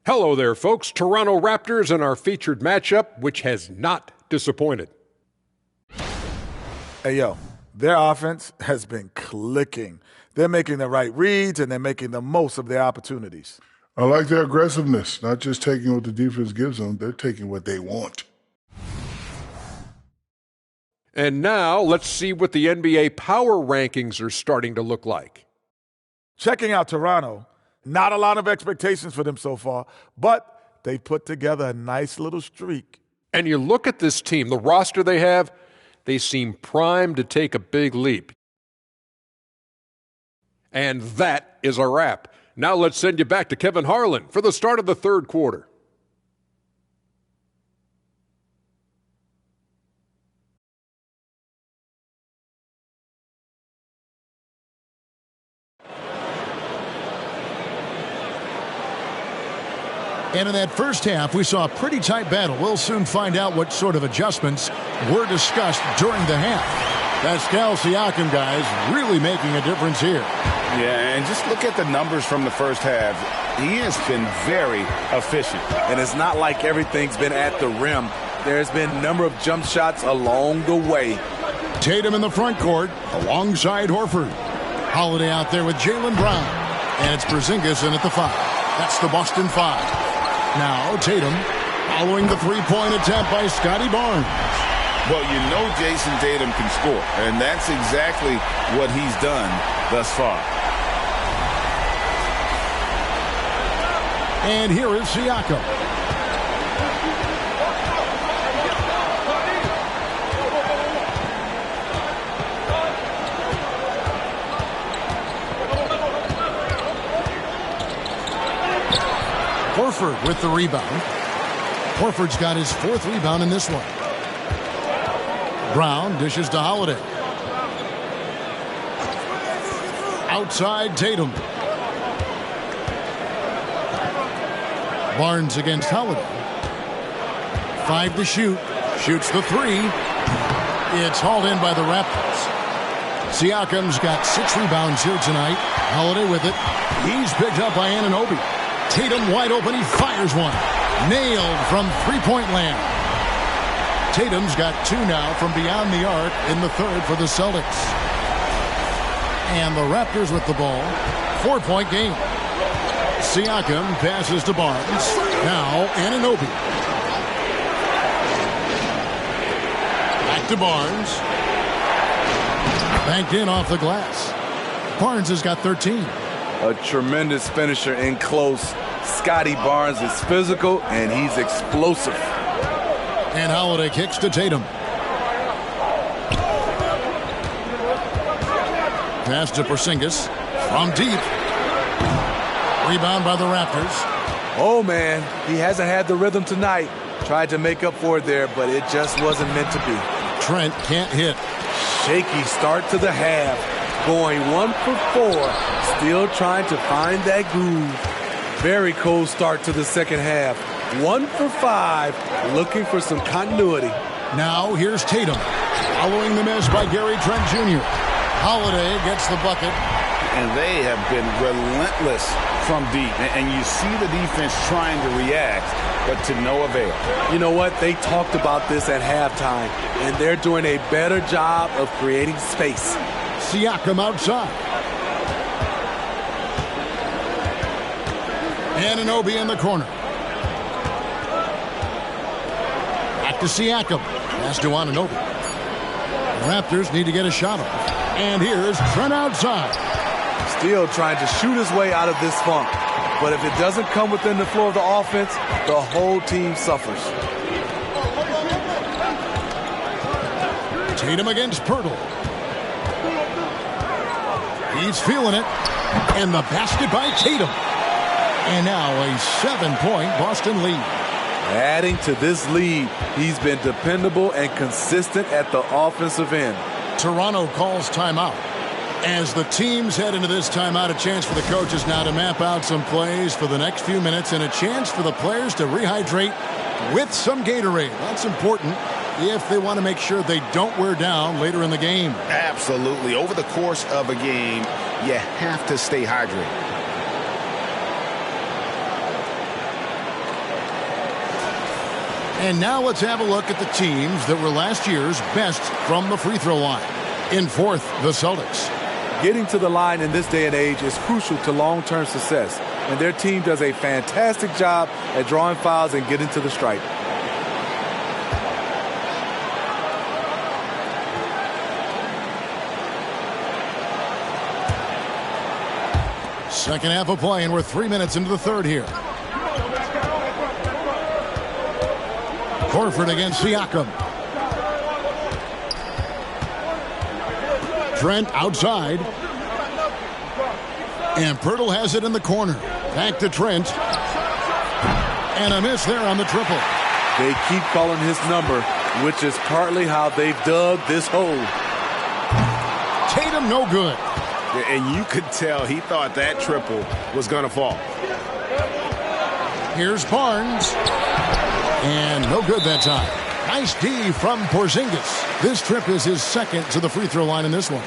Hello there, folks. Toronto Raptors in our featured matchup, which has not disappointed. Hey, yo, their offense has been clicking. They're making the right reads, and they're making the most of their opportunities. I like their aggressiveness, not just taking what the defense gives them. They're taking what they want. And now let's see what the NBA power rankings are starting to look like. Checking out Toronto, not a lot of expectations for them so far, but they put together a nice little streak. And you look at this team, the roster they have, they seem primed to take a big leap. And that is a wrap. Now let's send you back to Kevin Harlan for the start of the third quarter. And in that first half, we saw a pretty tight battle. We'll soon find out what sort of adjustments were discussed during the half. Pascal Siakam, guys, really making a difference here. Yeah, and just look at the numbers from the first half. He has been very efficient. And it's not like everything's been at the rim. There's been a number of jump shots along the way. Tatum in the front court alongside Horford. Holiday out there with Jaylen Brown. And it's Porzingis in at the 5. That's the Boston 5. Now Tatum following the three-point attempt by Scotty Barnes. Well, you know Jason Tatum can score, and that's exactly what he's done thus far. And here is Siakam. Horford with the rebound. Horford's got his 4th rebound in this one. Brown dishes to Holiday. Outside Tatum. Barnes against Holiday. 5 to shoot. Shoots the 3. It's hauled in by the Raptors. Siakam's got 6 rebounds here tonight. Holiday with it. He's picked up by Anunoby. Tatum wide open. He fires one. Nailed from three-point land. Tatum's got 2 now from beyond the arc in the third for the Celtics. And the Raptors with the ball. 4-point game. Siakam passes to Barnes. Now Anunoby. Back to Barnes. Banked in off the glass. Barnes has got 13. A tremendous finisher in close. Scotty Barnes is physical and he's explosive. And Holiday kicks to Tatum. pass to Porzingis from deep. Rebound by the Raptors. Oh, man, he hasn't had the rhythm tonight. Tried to make up for it there, but it just wasn't meant to be. Trent can't hit. Shaky start to the half. Going 1 for 4. Still trying to find that groove. Very cold start to the second half. 1 for 5. Looking for some continuity. Now here's Tatum. Following the miss by Gary Trent Jr. Holiday gets the bucket. And they have been relentless from deep. And you see the defense trying to react, but to no avail. You know what? They talked about this at halftime, and they're doing a better job of creating space. Siakam outside. Anunoby in the corner. Back to Siakam. Pass to Anunoby. The Raptors need to get a shot off. And here's Trent outside. Still trying to shoot his way out of this funk. But if it doesn't come within the flow of the offense, the whole team suffers. Tatum against Pirtle. He's feeling it. And the basket by Tatum. And now a 7-point Boston lead. Adding to this lead, he's been dependable and consistent at the offensive end. Toronto calls timeout. As the teams head into this timeout, a chance for the coaches now to map out some plays for the next few minutes and a chance for the players to rehydrate with some Gatorade. That's important if they want to make sure they don't wear down later in the game. Absolutely. Over the course of a game, you have to stay hydrated. And now let's have a look at the teams that were last year's best from the free throw line. In fourth, the Celtics. Getting to the line in this day and age is crucial to long-term success, and their team does a fantastic job at drawing fouls and getting to the stripe. Second half of play, and we're 3 minutes into the third here. Horford against Siakam. Trent outside. And Pirtle has it in the corner. Back to Trent. And a miss there on the triple. They keep calling his number, which is partly how they've dug this hole. Tatum no good. And you could tell he thought that triple was going to fall. Here's Barnes. And no good that time. Nice D from Porzingis. This trip is his second to the free throw line in this one.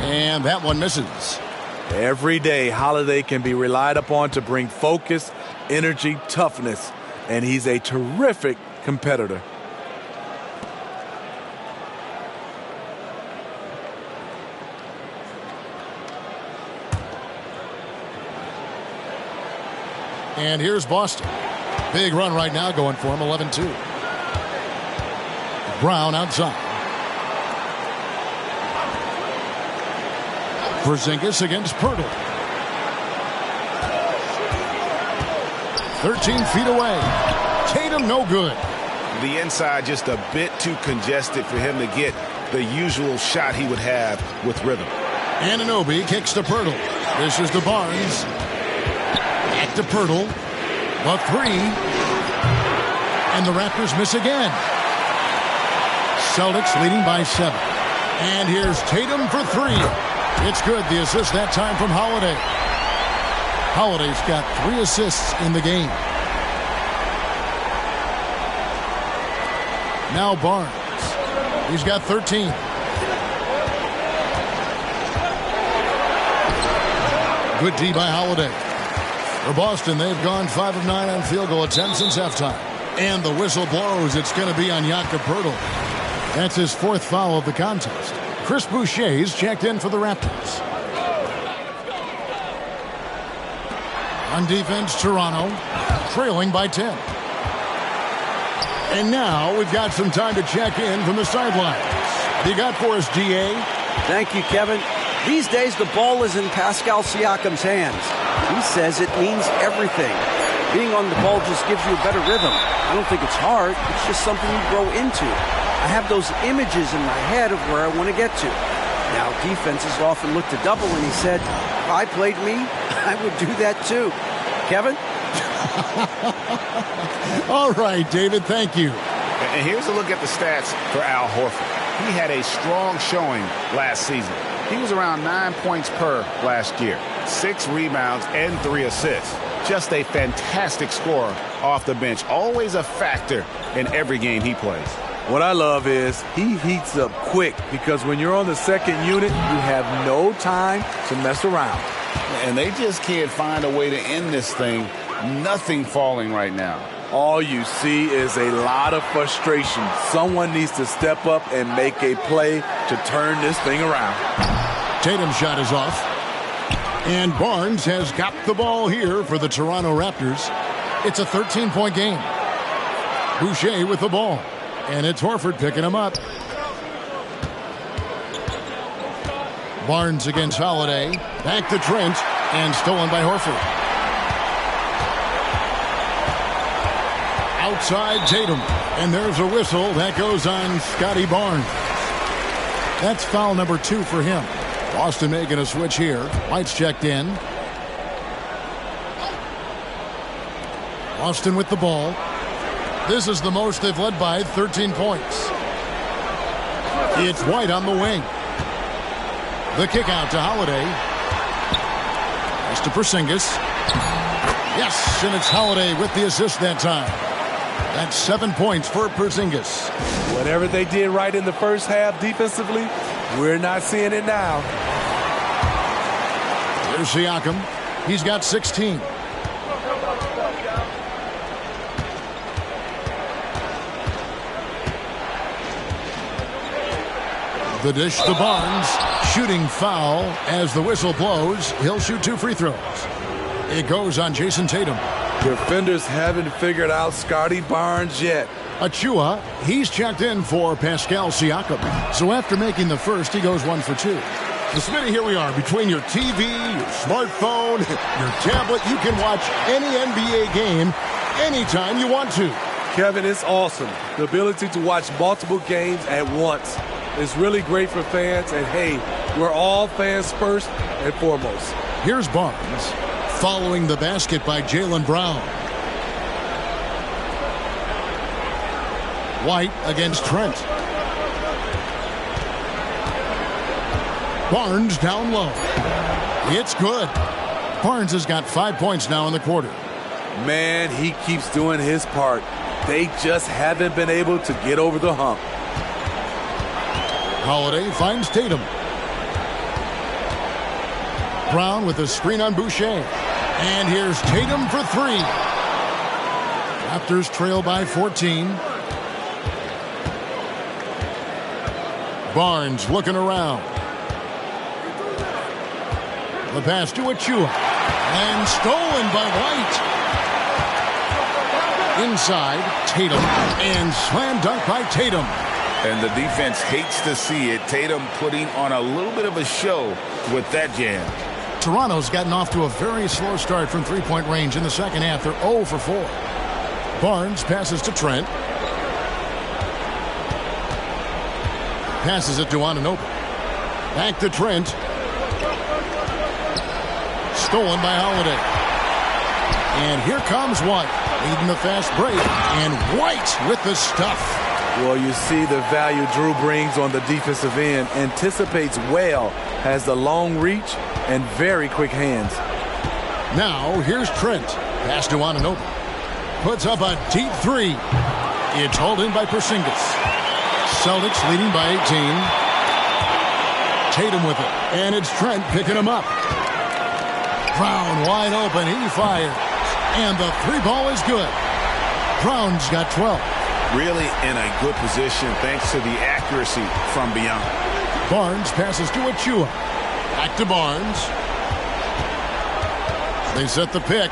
And that one misses. Every day, Holiday can be relied upon to bring focus, energy, toughness. And he's a terrific competitor. And here's Boston. Big run right now going for him, 11-2. Brown outside. Porzingis against Pirtle. 13 feet away. Tatum no good. The inside just a bit too congested for him to get the usual shot he would have with rhythm. Anunoby kicks to Pirtle. This is to Barnes. Back to Pirtle. The three. And the Raptors miss again. Celtics leading by 7. And here's Tatum for 3. It's good. The assist that time from Holiday. Holiday's got 3 assists in the game. Now Barnes. He's got 13. Good D by Holiday. For Boston, they've gone 5 of 9 on field goal attempts since halftime. And the whistle blows. It's going to be on Jakob Pirtle. That's his 4th foul of the contest. Chris Boucher's checked in for the Raptors. On defense, Toronto trailing by 10. And now we've got some time to check in from the sidelines. What do you got for us, GA? Thank you, Kevin. These days, the ball is in Pascal Siakam's hands. He says it means everything. Being on the ball just gives you a better rhythm. I don't think it's hard. It's just something you grow into. I have those images in my head of where I want to get to. Now, defenses often look to double, and he said, if I played me, I would do that too. Kevin? All right, David, thank you. And here's a look at the stats for Al Horford. He had a strong showing last season. He was around 9 points per last year, 6 rebounds and 3 assists. Just a fantastic scorer off the bench, always a factor in every game he plays. What I love is he heats up quick because when you're on the second unit, you have no time to mess around. And they just can't find a way to end this thing. Nothing falling right now. All you see is a lot of frustration. Someone needs to step up and make a play to turn this thing around. Tatum's shot is off. And Barnes has got the ball here for the Toronto Raptors. It's a 13-point game. Boucher with the ball. And it's Horford picking him up. Barnes against Holiday. Back to Trent. And stolen by Horford. Outside Tatum. And there's a whistle. That goes on Scotty Barnes. That's foul number 2 for him. Boston making a switch here. White's checked in. Boston with the ball. This is the most they've led by, 13 points. It's White on the wing. The kick out to Holiday. Pass to Porzingis. Yes, and it's Holiday with the assist that time. That's 7 points for Porzingis. Whatever they did right in the first half defensively, we're not seeing it now. There's Siakam. He's got 16. The dish to Barnes. Shooting foul as the whistle blows. He'll shoot 2 free throws. It goes on Jason Tatum. Defenders haven't figured out Scotty Barnes yet. Achua, he's checked in for Pascal Siakam. So after making the first, he goes 1 for 2. So, Smitty, here we are. Between your TV, your smartphone, your tablet, you can watch any NBA game anytime you want to. Kevin, it's awesome. The ability to watch multiple games at once is really great for fans. And, hey, we're all fans first and foremost. Here's Barnes following the basket by Jaylen Brown. White against Trent. Barnes down low. It's good. Barnes has got 5 points now in the quarter. Man, he keeps doing his part. They just haven't been able to get over the hump. Holiday finds Tatum. Brown with a screen on Boucher. And here's Tatum for 3. Raptors trail by 14. Barnes looking around. The pass to Achua. And stolen by White. Inside, Tatum. And slam dunk by Tatum. And the defense hates to see it. Tatum putting on a little bit of a show with that jam. Toronto's gotten off to a very slow start from three-point range in the second half. They're 0 for 4. Barnes passes to Trent. Passes it to Anunoby. Back to Trent. Stolen by Holiday. And here comes White. Leading the fast break. And White with the stuff. Well, you see the value Drew brings on the defensive end. Anticipates well. Has the long reach and very quick hands. Now, here's Trent. Pass to Anunoby. Puts up a deep 3. It's hauled in by Porzingis. Celtics leading by 18. Tatum with it. And it's Trent picking him up. Brown wide open. He fires. And the 3-ball is good. Brown's got 12. Really in a good position thanks to the accuracy from beyond. Barnes passes to Achua. Back to Barnes. They set the pick.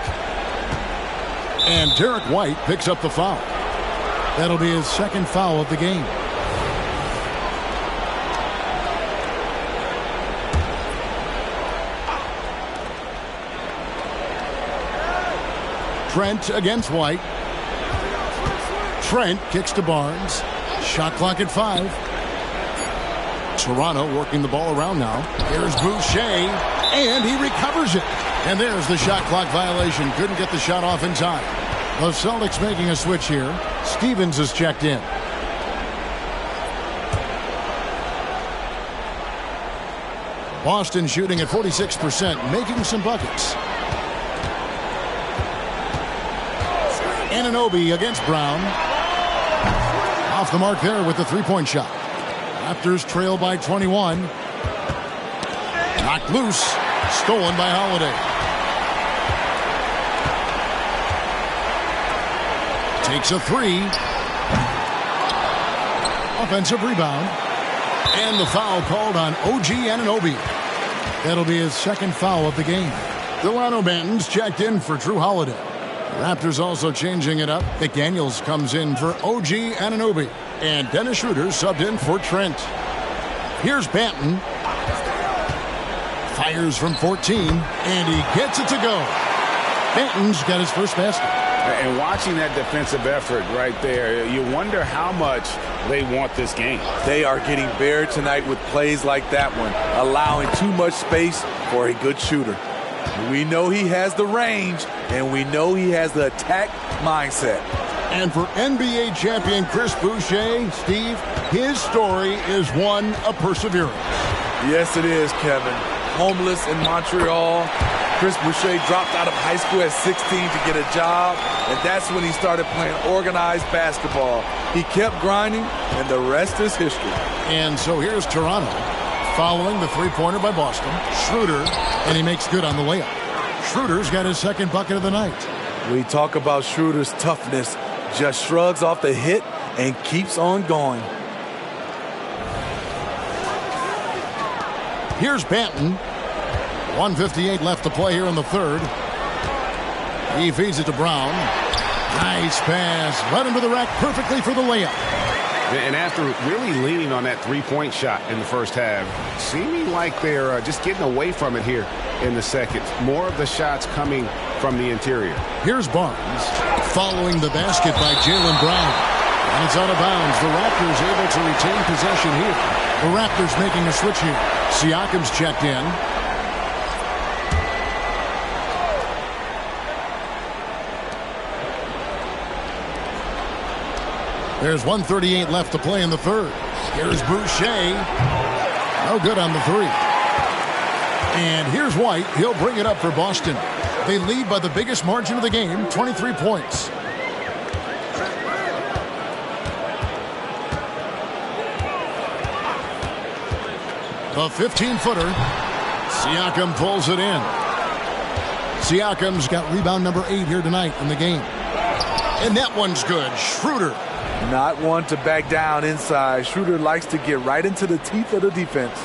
And Derek White picks up the foul. That'll be his second foul of the game. Trent against White. Trent kicks to Barnes. Shot clock at 5. Toronto working the ball around now. Here's Boucher, and he recovers it. And there's the shot clock violation. Couldn't get the shot off in time. The Celtics making a switch here. Stevens is checked in. Boston shooting at 46%, making some buckets. Anunoby against Brown. Off the mark there with the three-point shot. Raptors trail by 21. Knocked loose. Stolen by Holiday. Takes a three. Offensive rebound. And the foul called on OG Anunoby. That'll be his second foul of the game. Delano Banton's checked in for Drew Holiday. The Raptors also changing it up. McDaniels comes in for OG Anunoby. And Dennis Schroeder subbed in for Trent. Here's Banton. Fires from 14, and he gets it to go. Banton's got his first basket. And watching that defensive effort right there, you wonder how much they want this game. They are getting buried tonight with plays like that one, allowing too much space for a good shooter. We know he has the range, and we know he has the attack mindset. And for NBA champion Chris Boucher, Steve, his story is one of perseverance. Yes, it is, Kevin. Homeless in Montreal. Chris Boucher dropped out of high school at 16 to get a job, and that's when he started playing organized basketball. He kept grinding, and the rest is history. And so here's Toronto, following the three-pointer by Boston. Schroeder, and he makes good on the layup. Schroeder's got his second bucket of the night. We talk about Schroeder's toughness. Just shrugs off the hit and keeps on going. Here's Banton. 1:58 left to play here in the third. He feeds it to Brown. Nice pass. Led him to the rack perfectly for the layup. And after really leaning on that three-point shot in the first half, seeming like they're just getting away from it here in the second. More of the shots coming from the interior. Here's Barnes following the basket by Jaylen Brown. And it's out of bounds. The Raptors able to retain possession here. The Raptors making a switch here. Siakam's checked in. There's 1:38 left to play in the third. Here's Boucher. No good on the three. And here's White. He'll bring it up for Boston. They lead by the biggest margin of the game, 23 points. The 15-footer. Siakam pulls it in. Siakam's got rebound number 8 here tonight in the game. And that one's good. Schroeder. Not one to back down inside. Schroeder likes to get right into the teeth of the defense.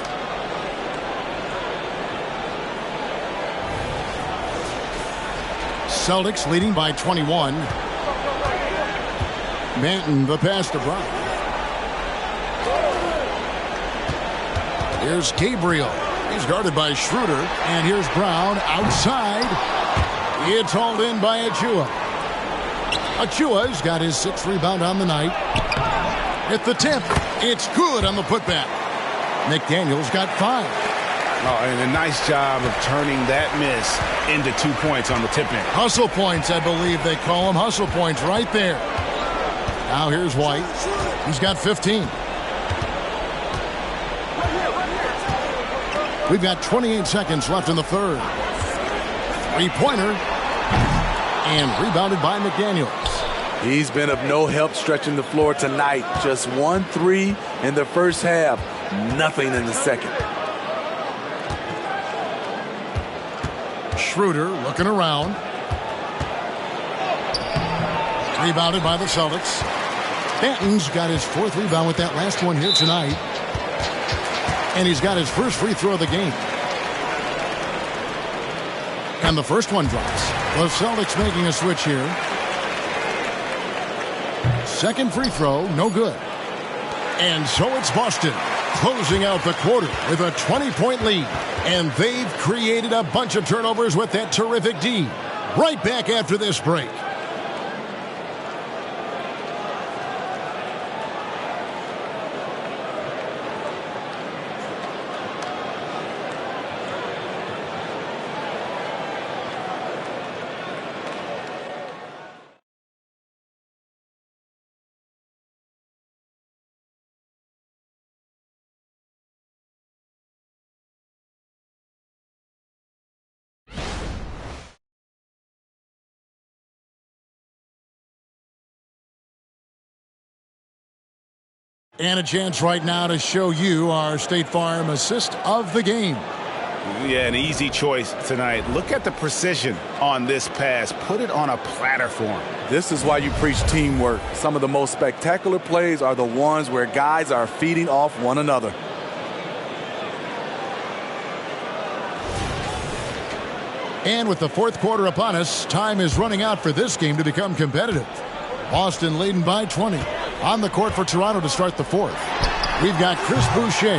Celtics leading by 21. Banton, the pass to Brown. Here's Gabriel. He's guarded by Schroeder. And here's Brown outside. It's hauled in by Achua. Achua's got his 6th rebound on the night. At the tip, it's good on the putback. McDaniels got 5. Oh, and a nice job of turning that miss into 2 points on the tip-in. Hustle points, I believe they call them. Hustle points right there. Now here's White. He's got 15. We've got 28 seconds left in the third. Three-pointer. And rebounded by McDaniels. He's been of no help stretching the floor tonight. Just 1-3 in the first half. Nothing in the second. Schroeder looking around. Rebounded by the Celtics. Banton's got his 4th rebound with that last one here tonight. And he's got his first free throw of the game. And the first one drops. The Celtics making a switch here. Second free throw, no good. And so it's Boston closing out the quarter with a 20-point lead. And they've created a bunch of turnovers with that terrific D. Right back after this break. And a chance right now to show you our State Farm assist of the game. Yeah, an easy choice tonight. Look at the precision on this pass. Put it on a platter for him. This is why you preach teamwork. Some of the most spectacular plays are the ones where guys are feeding off one another. And with the fourth quarter upon us, time is running out for this game to become competitive. Boston leading by 20. On the court for Toronto to start the fourth. We've got Chris Boucher,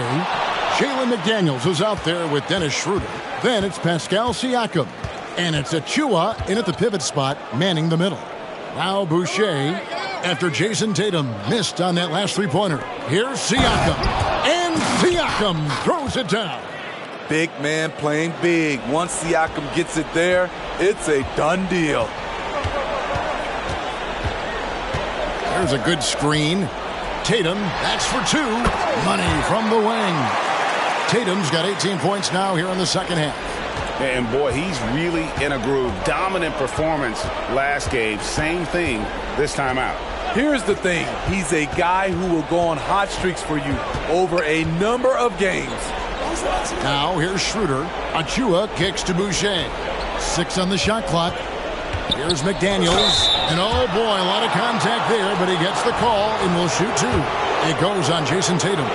Jalen McDaniels, who's out there with Dennis Schroeder. Then it's Pascal Siakam. And it's Achua in at the pivot spot, manning the middle. Now Boucher, after Jason Tatum missed on that last three-pointer. Here's Siakam. And Siakam throws it down. Big man playing big. Once Siakam gets it there, it's a done deal. There's a good screen. Tatum, that's for two. Money from the wing. Tatum's got 18 points now here in the second half. And boy, he's really in a groove. Dominant performance last game. Same thing this time out. Here's the thing. He's a guy who will go on hot streaks for you over a number of games. Now here's Schroeder. Achua kicks to Boucher. 6 on the shot clock. Here's McDaniels. And oh boy, a lot of contact there, but he gets the call and will shoot two. It goes on Jason Tatum.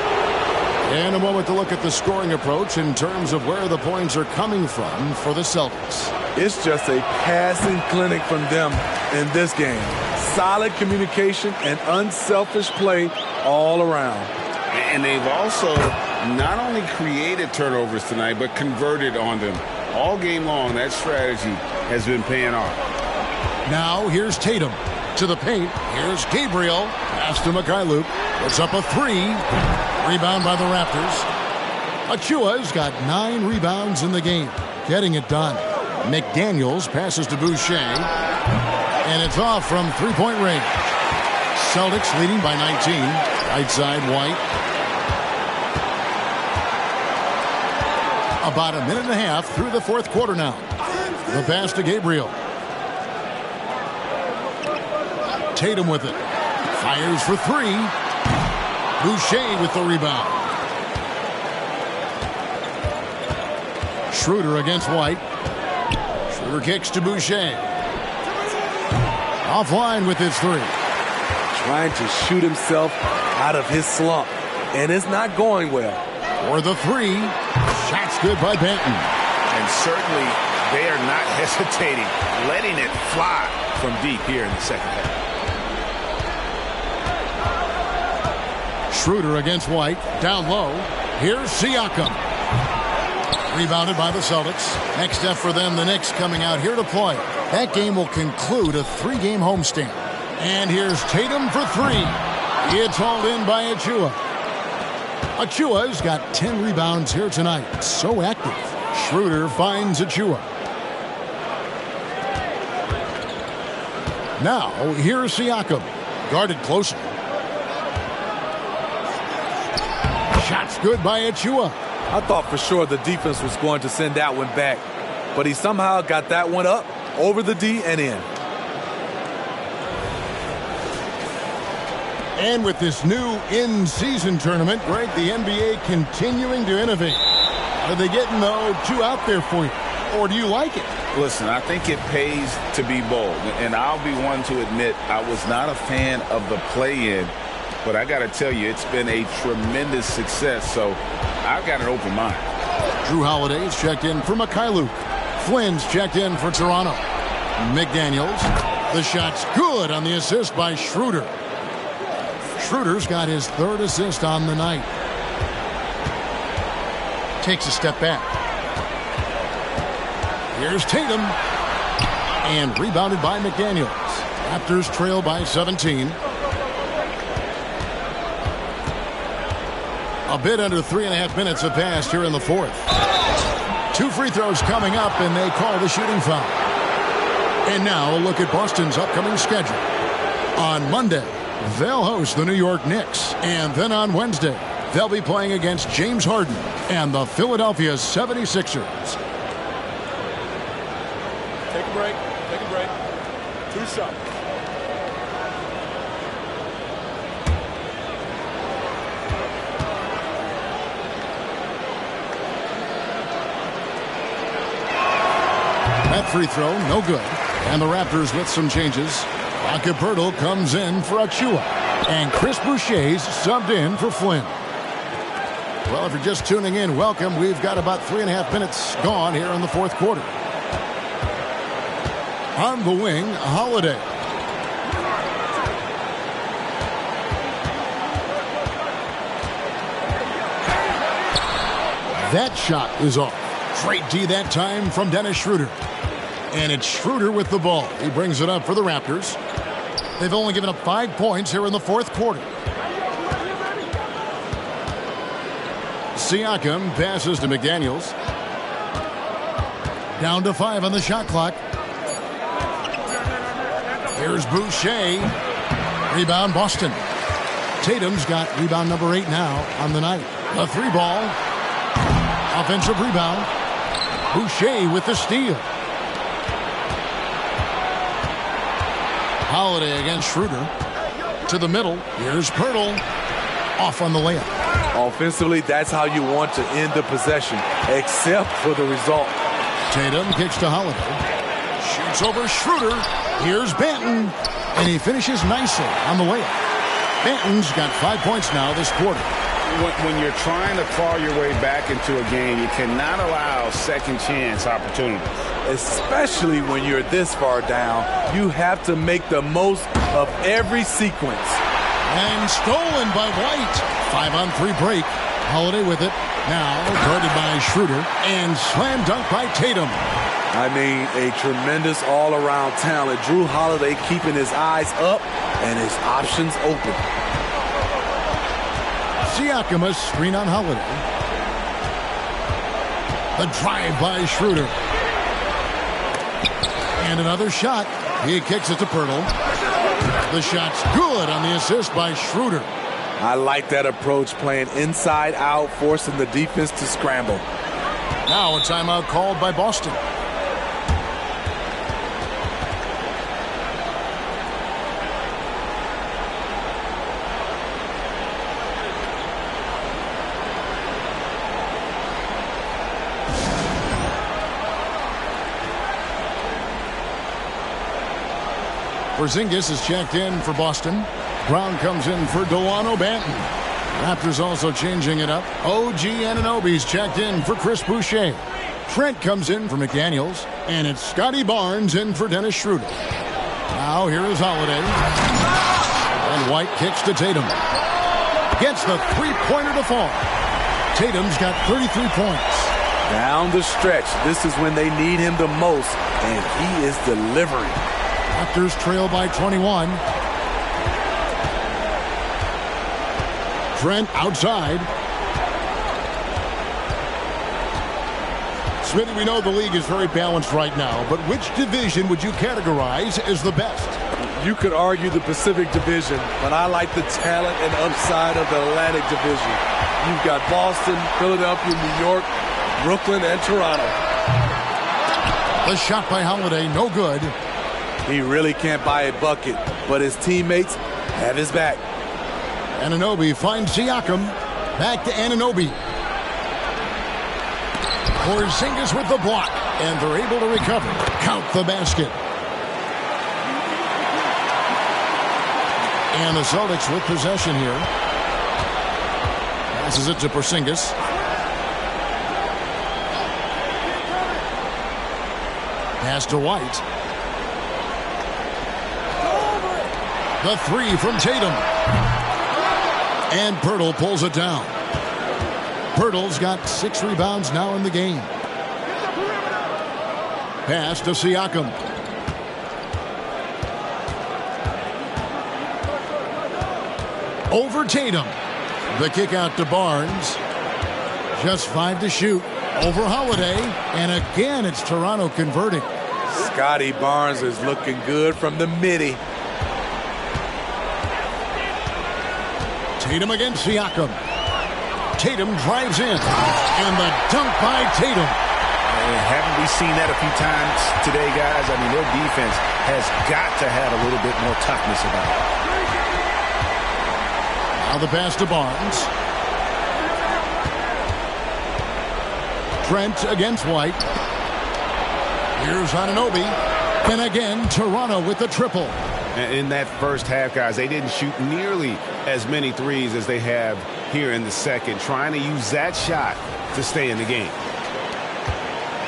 And a moment to look at the scoring approach in terms of where the points are coming from for the Celtics. It's just a passing clinic from them in this game. Solid communication and unselfish play all around. And they've also not only created turnovers tonight, but converted on them. All game long, that strategy has been paying off. Now here's Tatum to the paint. Here's Gabriel. Pass to Mikhailuk. Puts up a three. Rebound by the Raptors. Achua's got 9 rebounds in the game. Getting it done. McDaniels passes to Boucher. And it's off from three-point range. Celtics leading by 19. Right side, White. About a minute and a half through the fourth quarter now. The pass to Gabriel. Tatum with it. Fires for three. Boucher with the rebound. Schroeder against White. Schroeder kicks to Boucher. Offline with his three. Trying to shoot himself out of his slump. And it's not going well. For the three. Shot's good by Benton. And certainly they are not hesitating. Letting it fly from deep here in the second half. Schroeder against White. Down low. Here's Siakam. Rebounded by the Celtics. Next step for them, the Knicks coming out here to play. That game will conclude a 3-game homestand. And here's Tatum for three. It's hauled in by Achua. Achua's got 10 rebounds here tonight. So active. Schroeder finds Achua. Now, here's Siakam. Guarded closely. Shot's good by Achua. I thought for sure the defense was going to send that one back, but he somehow got that one up, over the D, and in. And with this new in-season tournament, Greg, the NBA continuing to innovate. Are they getting, though, too out there for you? Or do you like it? Listen, I think it pays to be bold. And I'll be one to admit I was not a fan of the play-in. But I got to tell you, it's been a tremendous success. So I've got an open mind. Drew Holiday's checked in for Mikhailuk. Flynn's checked in for Toronto. McDaniels. The shot's good on the assist by Schroeder. Schroeder's got his 3rd assist on the night. Takes a step back. Here's Tatum. and rebounded by McDaniels. Raptors trail by 17. A bit under 3.5 minutes have passed here in the fourth. 2 free throws coming up, and they call the shooting foul. And now a look at Boston's upcoming schedule. On Monday, they'll host the New York Knicks. And then on Wednesday, they'll be playing against James Harden and the Philadelphia 76ers. Take a break. Take a break. 2 shots. That free throw, no good. And the Raptors with some changes. Pirtle comes in for Achua. And Chris Boucher's subbed in for Flynn. Well, if you're just tuning in, welcome. We've got about 3.5 minutes gone here in the fourth quarter. On the wing, Holiday. That shot is off. Great D that time from Dennis Schroeder. And it's Schroeder with the ball. He brings it up for the Raptors. They've only given up 5 points here in the fourth quarter. Siakam passes to McDaniels. Down to 5 on the shot clock. Here's Boucher. Rebound Boston. Tatum's got rebound number 8 now on the night. A 3-ball. Offensive rebound. Boucher with the steal. Holiday against Schroeder. To the middle. Here's Pirtle. Off on the layup. Offensively, that's how you want to end the possession, except for the result. Tatum kicks to Holiday. Shoots over Schroeder. Here's Banton. And he finishes nicely on the layup. Banton's got 5 points now this quarter. When you're trying to claw your way back into a game, you cannot allow second chance opportunities. Especially when you're this far down, you have to make the most of every sequence. And stolen by White. 5-on-3 break. Holiday with it. Now guarded by Schroeder. And slam dunk by Tatum. I mean, a tremendous all-around talent. Jrue Holiday keeping his eyes up and his options open. Siakam a screen on Holiday. The drive by Schroeder. And another shot. He kicks it to Pirtle. The shot's good on the assist by Schroeder. I like that approach, playing inside out, forcing the defense to scramble. Now a timeout called by Boston. Porzingis is checked in for Boston. Brown comes in for Delano Banton. Raptors also changing it up. OG Anunoby's checked in for Chris Boucher. Trent comes in for McDaniels. And it's Scotty Barnes in for Dennis Schroeder. Now here is Holiday. And White kicks to Tatum. Gets the three-pointer to fall. Tatum's got 33 points. Down the stretch, this is when they need him the most, and he is delivering. Raptors trail by 21. Trent outside. Smithy, we know the league is very balanced right now, but which division would you categorize as the best? You could argue the Pacific Division, but I like the talent and upside of the Atlantic Division. You've got Boston, Philadelphia, New York, Brooklyn, and Toronto. The shot by Holiday, no good. He really can't buy a bucket, but his teammates have his back. Anunoby finds Siakam. Back to Anunoby. Porzingis with the block, and they're able to recover. Count the basket. And the Celtics with possession here. Passes it to Porzingis. Pass to White. The three from Tatum. And Pirtle pulls it down. Pirtle's got 6 rebounds now in the game. Pass to Siakam. over Tatum. The kick out to Barnes. Just 5 to shoot. Over Holiday. And again, it's Toronto converting. Scotty Barnes is looking good from the midi. Tatum against Siakam. Tatum drives in. And the dunk by Tatum. Haven't we seen that a few times today, guys? I mean, their defense has got to have a little bit more toughness about it. Now the pass to Barnes. Trent against White. Here's Anunoby. And again, Toronto with the triple. In that first half, guys, they didn't shoot nearly as many threes as they have here in the second, trying to use that shot to stay in the game.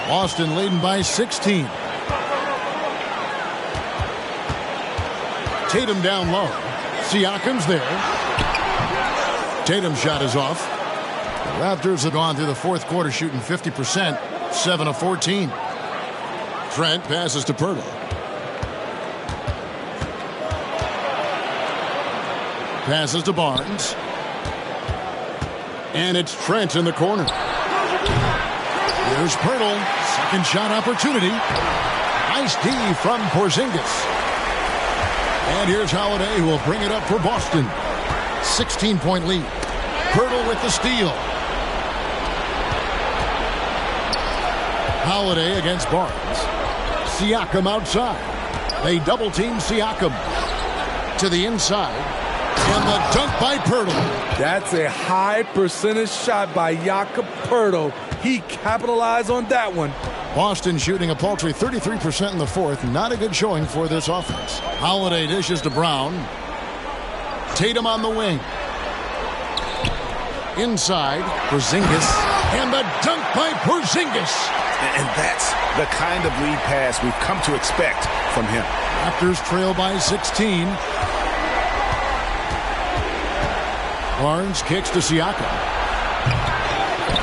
Boston leading by 16. Tatum down low. Siakam's there. Tatum's shot is off. The Raptors have gone through the fourth quarter shooting 50%, 7 of 14. Trent passes to Pirtle. Passes to Barnes. And it's Trent in the corner. Here's Pirtle. Second shot opportunity. Nice D from Porzingis. And here's Holiday, who will bring it up for Boston. 16-point lead. Pirtle with the steal. Holiday against Barnes. Siakam outside. They double-team Siakam. To the inside. And the dunk by Pirtle. That's a high percentage shot by Jakob Pirtle. He capitalized on that one. Boston shooting a paltry 33% in the fourth. Not a good showing for this offense. Holiday dishes to Brown. Tatum on the wing. Inside, Porzingis. And the dunk by Porzingis. And that's the kind of lead pass we've come to expect from him. Raptors trail by 16. Barnes kicks to Siakam.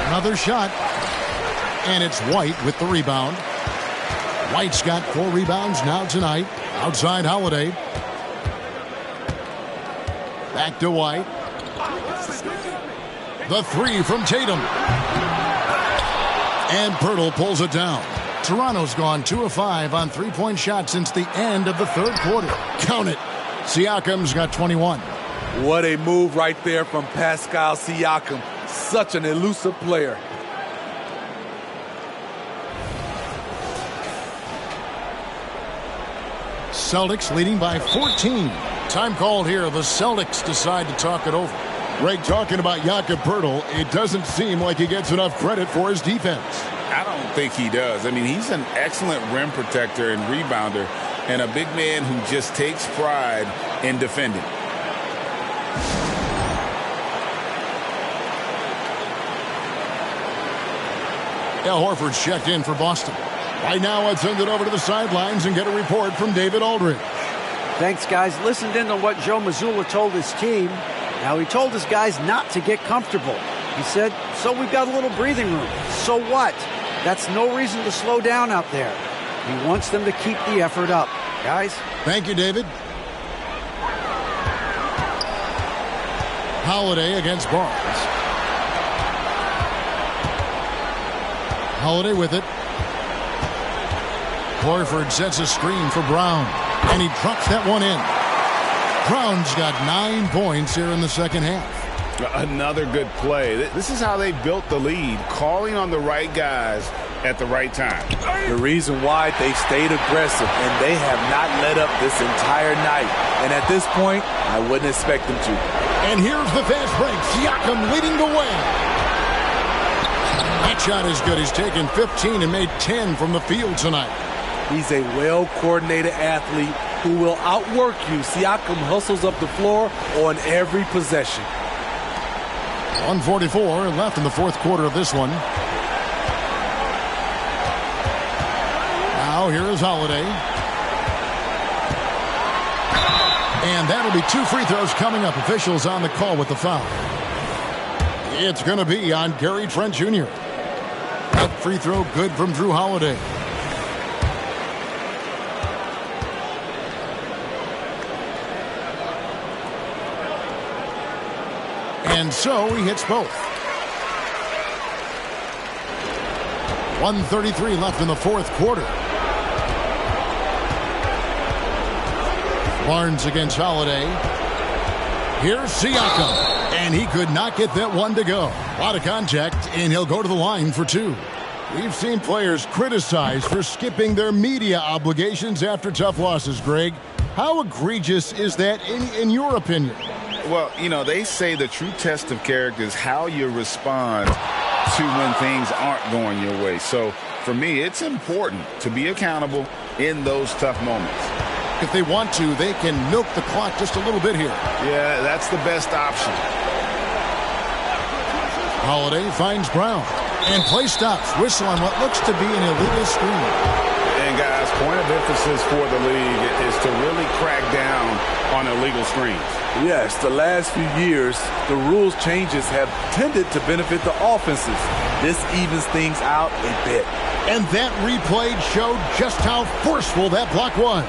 Another shot. And it's White with the rebound. White's got 4 rebounds now tonight. Outside Holiday. Back to White. The 3 from Tatum. And Pirtle pulls it down. Toronto's gone 2 of 5 on 3-point shots since the end of the third quarter. Count it. Siakam's got 21. What a move right there from Pascal Siakam. Such an elusive player. Celtics leading by 14. Time called here. The Celtics decide to talk it over. Greg, talking about Jakob Pirtle, it doesn't seem like he gets enough credit for his defense. I don't think he does. I mean, he's an excellent rim protector and rebounder, and a big man who just takes pride in defending. Al Horford's checked in for Boston. Right now, let's send it over to the sidelines and get a report from David Aldridge. Thanks, guys. Listened in on what Joe Mazzulla told his team. Now, he told his guys not to get comfortable. He said, so we've got a little breathing room. So what? That's no reason to slow down out there. He wants them to keep the effort up. Guys? Thank you, David. Holiday against Barnes. Holiday with it. Horford sets a screen for Brown. And he drops that one in. Brown's got 9 points here in the second half. Another good play. This is how they built the lead, calling on the right guys at the right time. The reason why they stayed aggressive, and they have not let up this entire night. And at this point, I wouldn't expect them to. And here's the fast break. Siakam leading the way. That shot is good. He's taken 15 and made 10 from the field tonight. He's a well-coordinated athlete who will outwork you. Siakam hustles up the floor on every possession. 1:44 left in the fourth quarter of this one. Now here is Holiday. And that'll be 2 free throws coming up. Officials on the call with the foul. It's going to be on Gary Trent Jr. That free throw good from Drew Holiday. And so he hits both. 1:33 left in the fourth quarter. Barnes against Holiday. Here's Siakam. And he could not get that one to go. A lot of contact, and he'll go to the line for two. We've seen players criticized for skipping their media obligations after tough losses, Greg. How egregious is that in your opinion? Well, they say the true test of character is how you respond to when things aren't going your way. So, for me, it's important to be accountable in those tough moments. If they want to, they can milk the clock just a little bit here. Yeah, that's the best option. Holiday finds Brown. And play stops. Whistle on what looks to be an illegal screen. And, guys, point of emphasis for the league is to really crack down on illegal screens. Yes, the last few years, the rules changes have tended to benefit the offenses. This evens things out a bit. And that replay showed just how forceful that block was.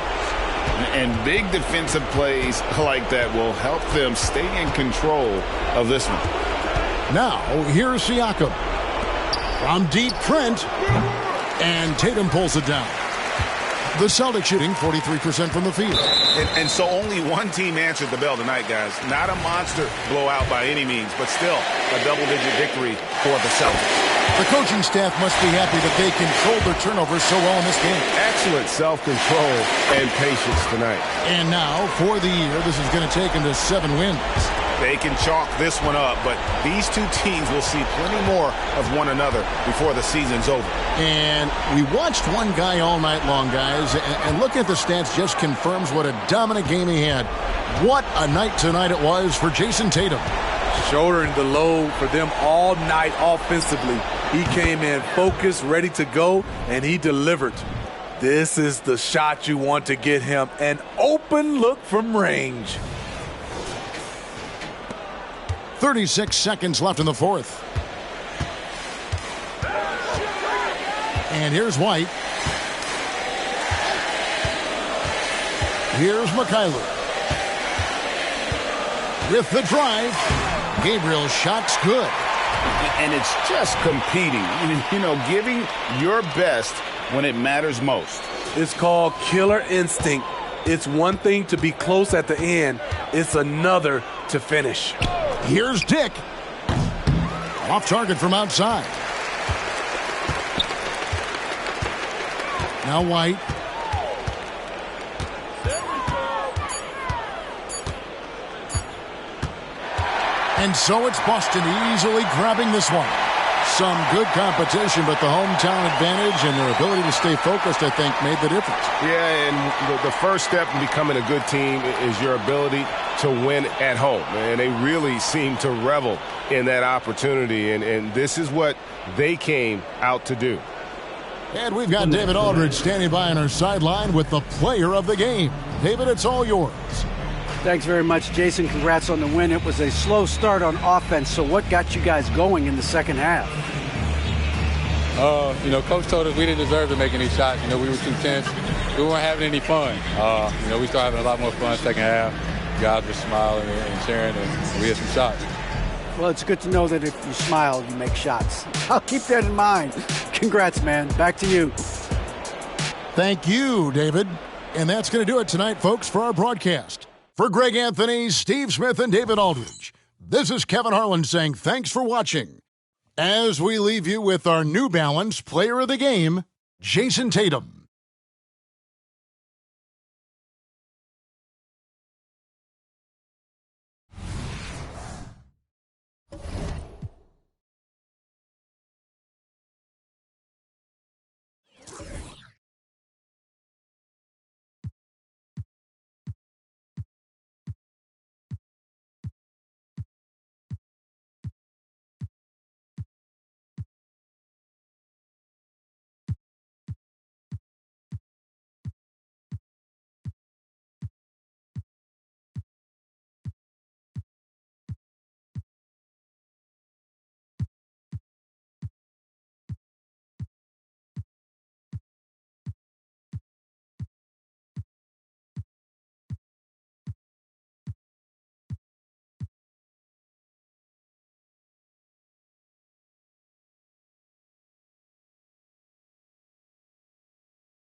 And big defensive plays like that will help them stay in control of this one. Now, here's Siakam. From deep, Trent. And Tatum pulls it down. The Celtics shooting 43% from the field. And so only one team answered the bell tonight, guys. Not a monster blowout by any means, but still a double-digit victory for the Celtics. The coaching staff must be happy that they controlled their turnovers so well in this game. Excellent self-control and patience tonight. And now, for the year, this is going to take them to 7 wins. They can chalk this one up, but these two teams will see plenty more of one another before the season's over. And we watched one guy all night long, guys, and looking at the stats just confirms what a dominant game he had. What a night tonight it was for Jason Tatum. Shouldering the load for them all night offensively. He came in focused, ready to go, and he delivered. This is the shot you want to get him. An open look from range. 36 seconds left in the fourth. And here's White. Here's McKayler. With the drive. Gabriel's shot's good. And it's just competing. Giving your best when it matters most. It's called killer instinct. It's one thing to be close at the end. It's another to finish. Here's Dick. Off target from outside. Now White. And so it's Boston easily grabbing this one. Some good competition, but the hometown advantage and their ability to stay focused, I think, made the difference. Yeah, and the first step in becoming a good team is your ability to win at home. And they really seem to revel in that opportunity, and this is what they came out to do. And we've got David Aldridge standing by on our sideline with the player of the game. David, it's all yours. Thanks very much, Jason. Congrats on the win. It was a slow start on offense, so what got you guys going in the second half? Coach told us we didn't deserve to make any shots. We were too tense. We weren't having any fun. We started having a lot more fun second half. Guys were smiling and cheering, and we had some shots. Well, it's good to know that if you smile, you make shots. I'll keep that in mind. Congrats, man. Back to you. Thank you, David. And that's going to do it tonight, folks, for our broadcast. For Greg Anthony, Steve Smith, and David Aldridge, this is Kevin Harlan saying thanks for watching. As we leave you with our New Balance player of the game, Jason Tatum.